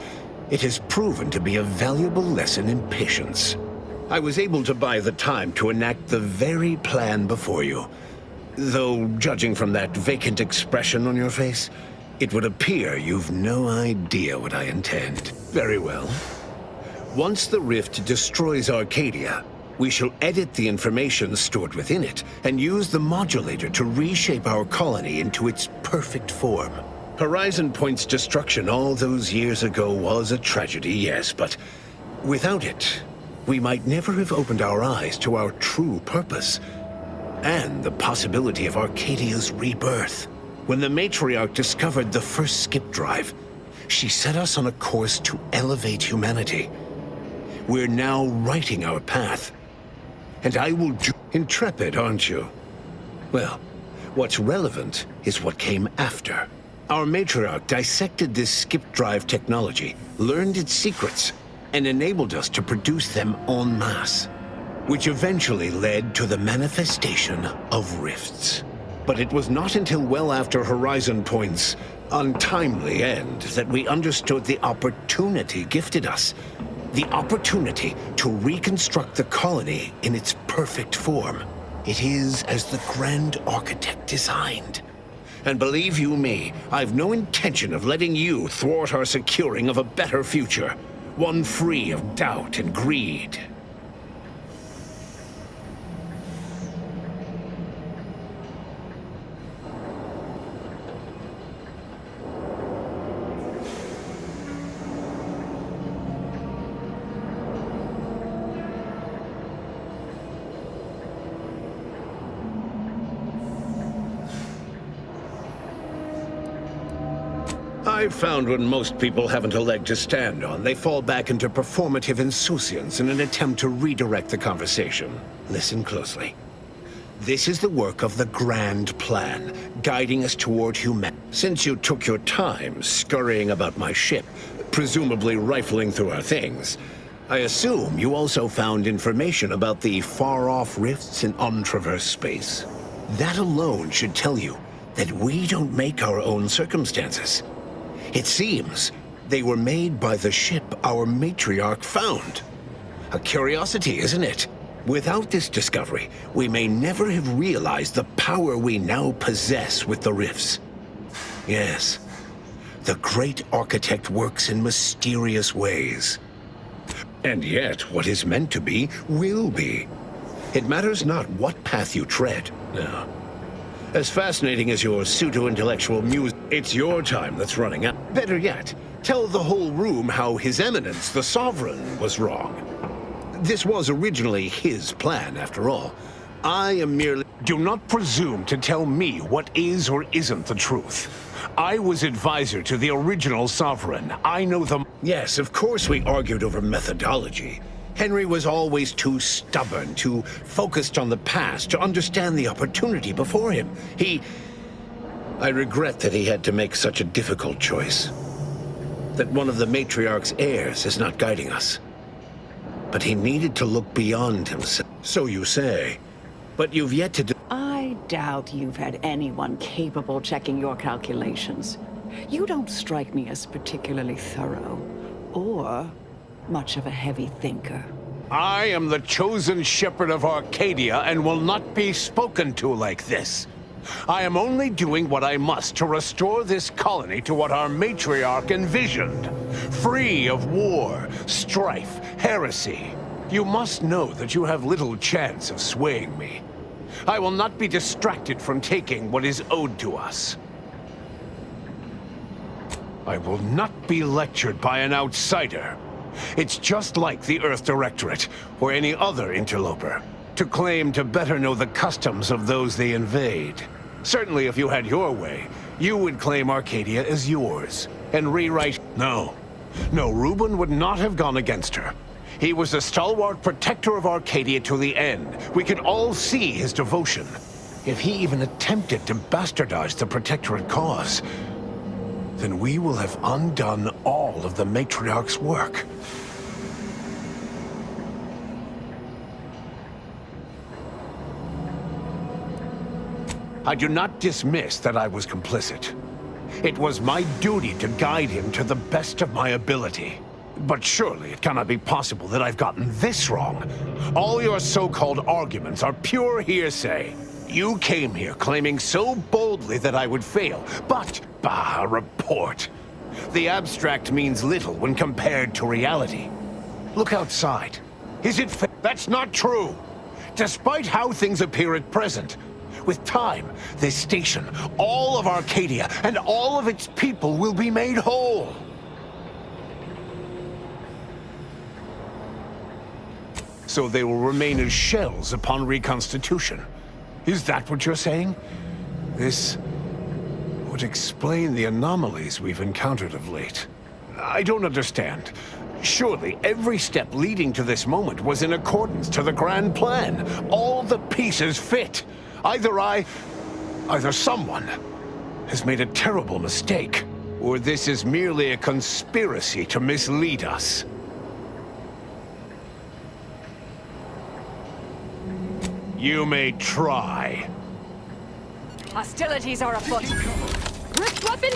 it has proven to be a valuable lesson in patience. I was able to buy the time to enact the very plan before you. Though, judging from that vacant expression on your face, it would appear you've no idea what I intend. Very well. Once the rift destroys Arcadia, we shall edit the information stored within it and use the modulator to reshape our colony into its perfect form. Horizon Point's destruction all those years ago was a tragedy, yes, but without it, we might never have opened our eyes to our true purpose and the possibility of Arcadia's rebirth. When the matriarch discovered the first skip drive, she set us on a course to elevate humanity. We're now writing our path. And I will do... Intrepid, aren't you? Well, what's relevant is what came after. Our matriarch dissected this skip drive technology, learned its secrets, and enabled us to produce them en masse, which eventually led to the manifestation of rifts. But it was not until well after Horizon Point's untimely end that we understood the opportunity gifted us. The opportunity to reconstruct the colony in its perfect form. It is as the Grand Architect designed. And believe you me, I've no intention of letting you thwart our securing of a better future, one free of doubt and greed. I've found when most people haven't a leg to stand on, they fall back into performative insouciance in an attempt to redirect the conversation. Listen closely. This is the work of the Grand Plan, guiding us toward humanity. Since you took your time scurrying about my ship, presumably rifling through our things, I assume you also found information about the far-off rifts in untraversed space. That alone should tell you that we don't make our own circumstances. It seems they were made by the ship our matriarch found. A curiosity, isn't it? Without this discovery, we may never have realized the power we now possess with the rifts. Yes, the Great Architect works in mysterious ways. And yet, what is meant to be, will be. It matters not what path you tread. No. As fascinating as your pseudo-intellectual muse, it's your time that's running out. Better yet, tell the whole room how His Eminence, the Sovereign, was wrong. This was originally his plan, after all. I am merely... Do not presume to tell me what is or isn't the truth. I was advisor to the original Sovereign. I know them. Yes, of course we argued over methodology. Henry was always too stubborn, too focused on the past to understand the opportunity before him. I regret that he had to make such a difficult choice. That one of the matriarch's heirs is not guiding us. but he needed to look beyond himself. So you say. But you've yet to do... I doubt you've had anyone capable checking your calculations. You don't strike me as particularly thorough, or much of a heavy thinker. I am the chosen shepherd of Arcadia and will not be spoken to like this. I am only doing what I must to restore this colony to what our matriarch envisioned. Free of war, strife, heresy. You must know that you have little chance of swaying me. I will not be distracted from taking what is owed to us. I will not be lectured by an outsider. It's just like the Earth Directorate, or any other interloper, to claim to better know the customs of those they invade. Certainly if you had your way, you would claim Arcadia as yours, and rewrite... No, Reuben would not have gone against her. He was a stalwart protector of Arcadia to the end. We could all see his devotion. If he even attempted to bastardize the Protectorate cause, then we will have undone all of the matriarch's work. I do not dismiss that I was complicit. It was my duty to guide him to the best of my ability. But surely it cannot be possible that I've gotten this wrong. All your so-called arguments are pure hearsay. You came here claiming so boldly that I would fail, but, bah, a report. The abstract means little when compared to reality. Look outside. Is it fair? That's not true. Despite how things appear at present, with time, this station, all of Arcadia, and all of its people will be made whole. So they will remain as shells upon reconstitution. Is that what you're saying? This would explain the anomalies we've encountered of late. I don't understand. Surely every step leading to this moment was in accordance to the grand plan. All the pieces fit. Either someone has made a terrible mistake, or this is merely a conspiracy to mislead us. You may try. Hostilities are afoot. Rift weapon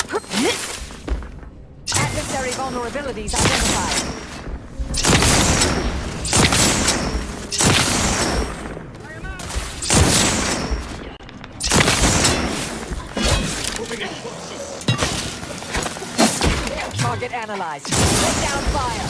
adversary vulnerabilities identified. Target analyzed. Lay down fire.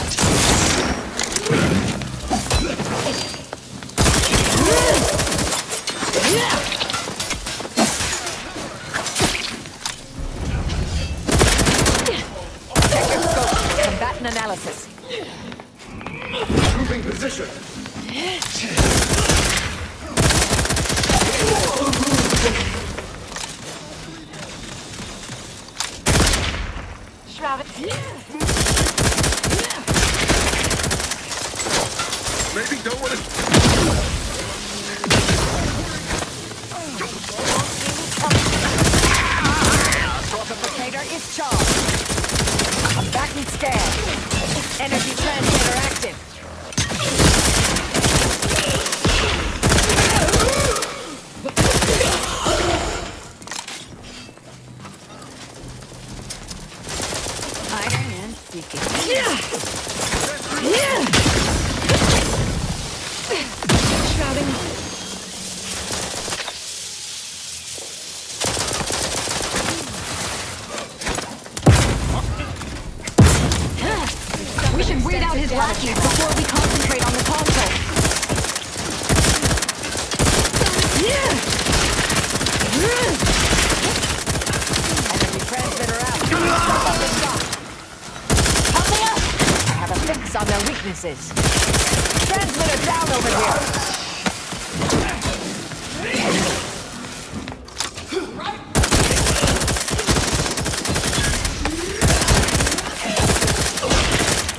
Combatant analysis. Moving position. Shrouded. Maybe don't want to... Fortificator is charged. Combatant scan. Energy transmitter active. Iron Man seeking. Shrouding. We should weed out his lackeys before we concentrate on the console. Energy transmitter out. Stop up the stock. Help me up! I have a fix on their weaknesses. Transmitter down over here.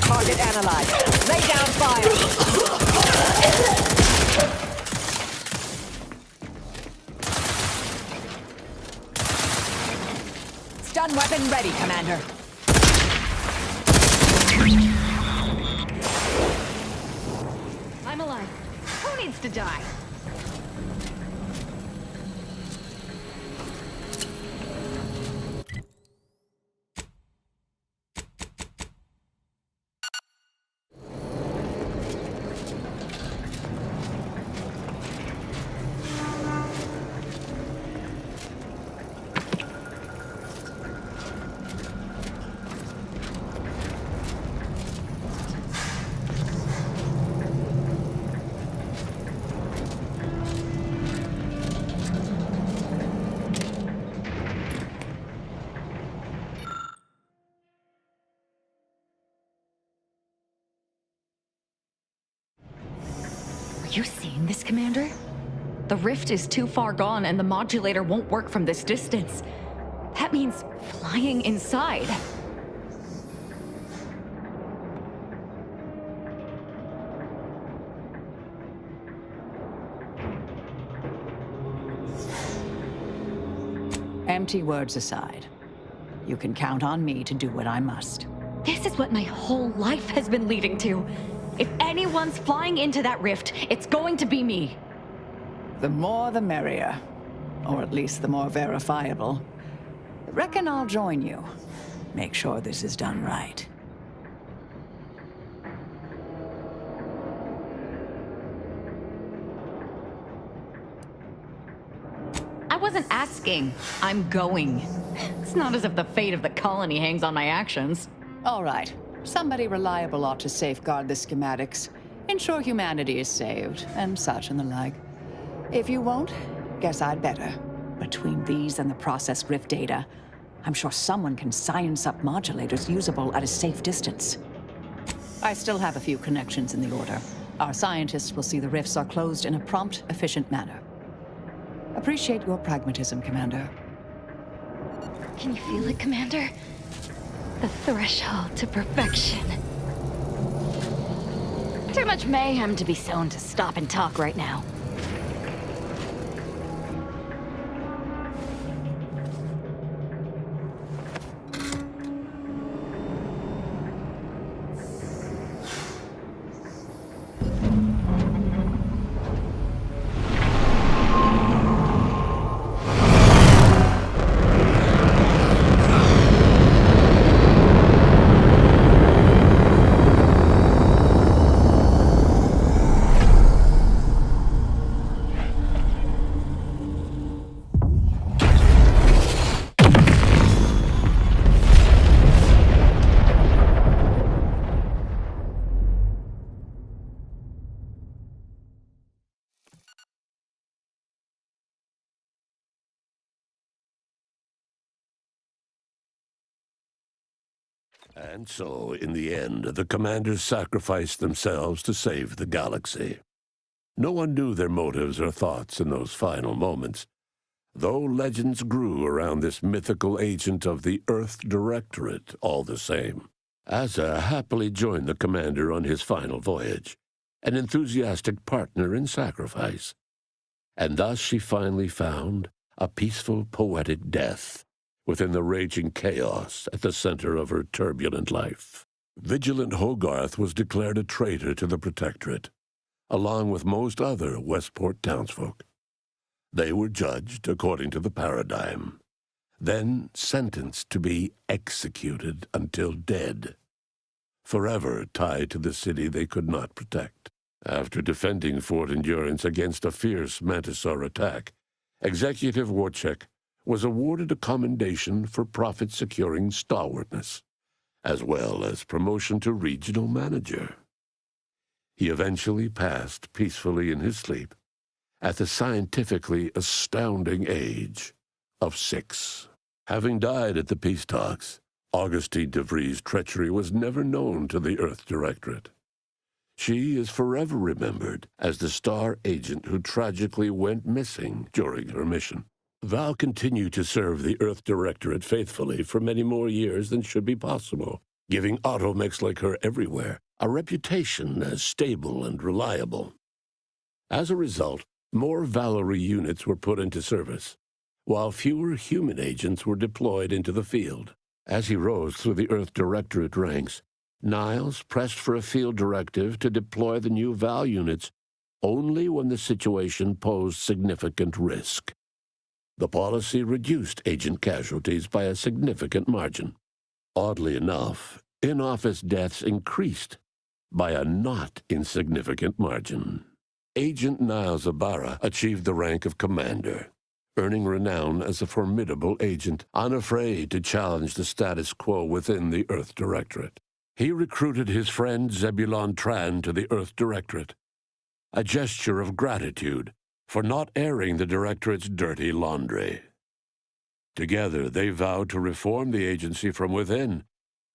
Target analyzed. Lay down fire. Stun weapon ready, Commander. I'm alive. Who needs to die? Are you seeing this, Commander? The rift is too far gone and the modulator won't work from this distance. That means flying inside. Empty words aside, you can count on me to do what I must. This is what my whole life has been leading to. If anyone's flying into that rift, it's going to be me. The more the merrier. Or at least the more verifiable. Reckon I'll join you. Make sure this is done right. I wasn't asking. I'm going. It's not as if the fate of the colony hangs on my actions. All right. Somebody reliable ought to safeguard the schematics, ensure humanity is saved, and such and the like. If you won't, guess I'd better. Between these and the processed rift data, I'm sure someone can science up modulators usable at a safe distance. I still have a few connections in the Order. Our scientists will see the rifts are closed in a prompt, efficient manner. Appreciate your pragmatism, Commander. Can you feel it, Commander? The threshold to perfection. Too much mayhem to be sown to stop and talk right now. And so, in the end, the commanders sacrificed themselves to save the galaxy. No one knew their motives or thoughts in those final moments, though legends grew around this mythical agent of the Earth Directorate all the same. Asa happily joined the commander on his final voyage, an enthusiastic partner in sacrifice. And thus she finally found a peaceful, poetic death within the raging chaos at the center of her turbulent life. Vigilant Hogarth was declared a traitor to the Protectorate, along with most other Westport townsfolk. They were judged according to the paradigm, then sentenced to be executed until dead, forever tied to the city they could not protect. After defending Fort Endurance against a fierce Mantisaur attack, Executive Warchek was awarded a commendation for profit-securing stalwartness, as well as promotion to regional manager. He eventually passed peacefully in his sleep at the scientifically astounding age of 6. Having died at the peace talks, Augustine DeVries' treachery was never known to the Earth Directorate. She is forever remembered as the star agent who tragically went missing during her mission. Val continued to serve the Earth Directorate faithfully for many more years than should be possible, giving automechs like her everywhere a reputation as stable and reliable. As a result, more Valerie units were put into service, while fewer human agents were deployed into the field. As he rose through the Earth Directorate ranks, Niles pressed for a field directive to deploy the new Val units only when the situation posed significant risk. The policy reduced agent casualties by a significant margin. Oddly enough, in-office deaths increased by a not insignificant margin. Agent Niles Ibarra achieved the rank of commander, earning renown as a formidable agent, unafraid to challenge the status quo within the Earth Directorate. He recruited his friend Zebulon Tran to the Earth Directorate, a gesture of gratitude for not airing the Directorate's dirty laundry. Together, they vowed to reform the agency from within,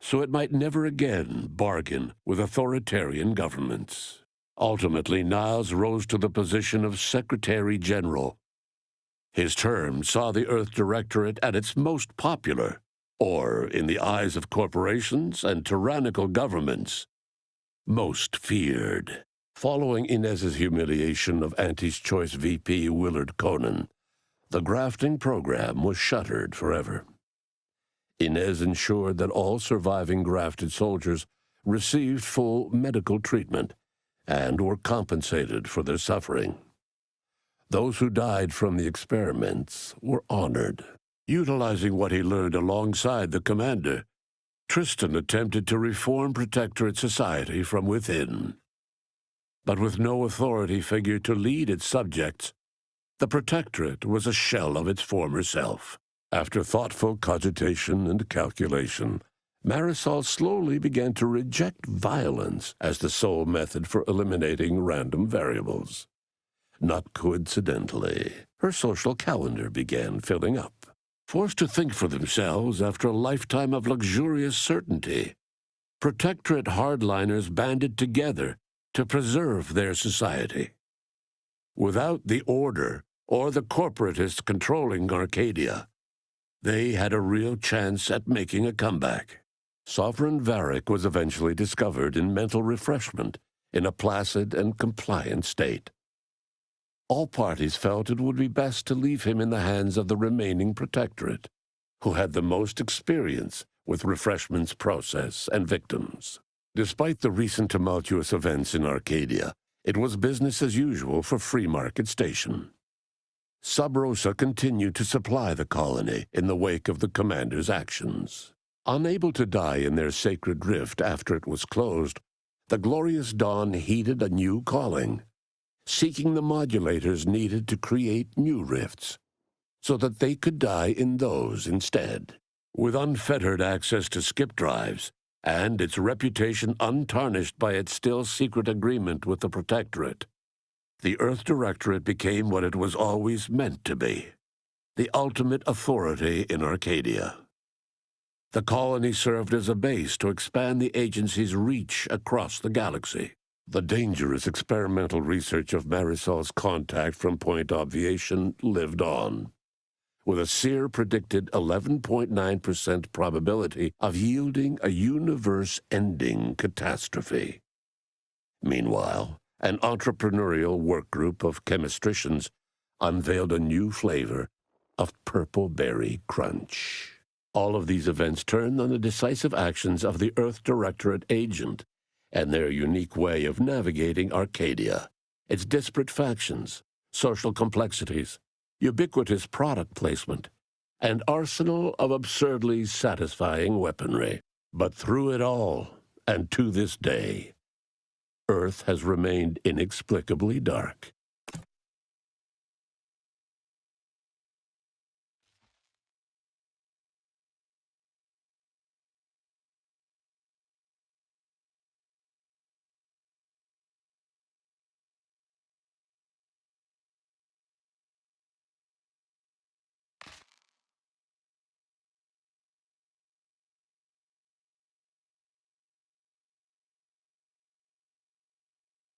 so it might never again bargain with authoritarian governments. Ultimately, Niles rose to the position of Secretary General. His term saw the Earth Directorate at its most popular, or, in the eyes of corporations and tyrannical governments, most feared. Following Inez's humiliation of Anti's Choice VP Willard Conan, the grafting program was shuttered forever. Inez ensured that all surviving grafted soldiers received full medical treatment and were compensated for their suffering. Those who died from the experiments were honored. Utilizing what he learned alongside the commander, Tristan attempted to reform Protectorate society from within. But with no authority figure to lead its subjects, the Protectorate was a shell of its former self. After thoughtful cogitation and calculation, Marisol slowly began to reject violence as the sole method for eliminating random variables. Not coincidentally, her social calendar began filling up. Forced to think for themselves after a lifetime of luxurious certainty, Protectorate hardliners banded together to preserve their society. Without the Order or the corporatists controlling Arcadia, they had a real chance at making a comeback. Sovereign Varric was eventually discovered in mental refreshment in a placid and compliant state. All parties felt it would be best to leave him in the hands of the remaining Protectorate, who had the most experience with refreshment's process and victims. Despite the recent tumultuous events in Arcadia, it was business as usual for Free Market Station. Sub Rosa continued to supply the colony in the wake of the commander's actions. Unable to die in their sacred rift after it was closed, the Glorious Dawn heeded a new calling, seeking the modulators needed to create new rifts, so that they could die in those instead. With unfettered access to skip drives, and its reputation untarnished by its still-secret agreement with the Protectorate, the Earth Directorate became what it was always meant to be, the ultimate authority in Arcadia. The colony served as a base to expand the agency's reach across the galaxy. The dangerous experimental research of Marisol's contact from Point Obviation lived on, with a Seer predicted 11.9% probability of yielding a universe-ending catastrophe. Meanwhile, an entrepreneurial work group of chemistricians unveiled a new flavor of purple berry crunch. All of these events turned on the decisive actions of the Earth Directorate agent and their unique way of navigating Arcadia, its disparate factions, social complexities, ubiquitous product placement, and arsenal of absurdly satisfying weaponry. But through it all, and to this day, Earth has remained inexplicably dark.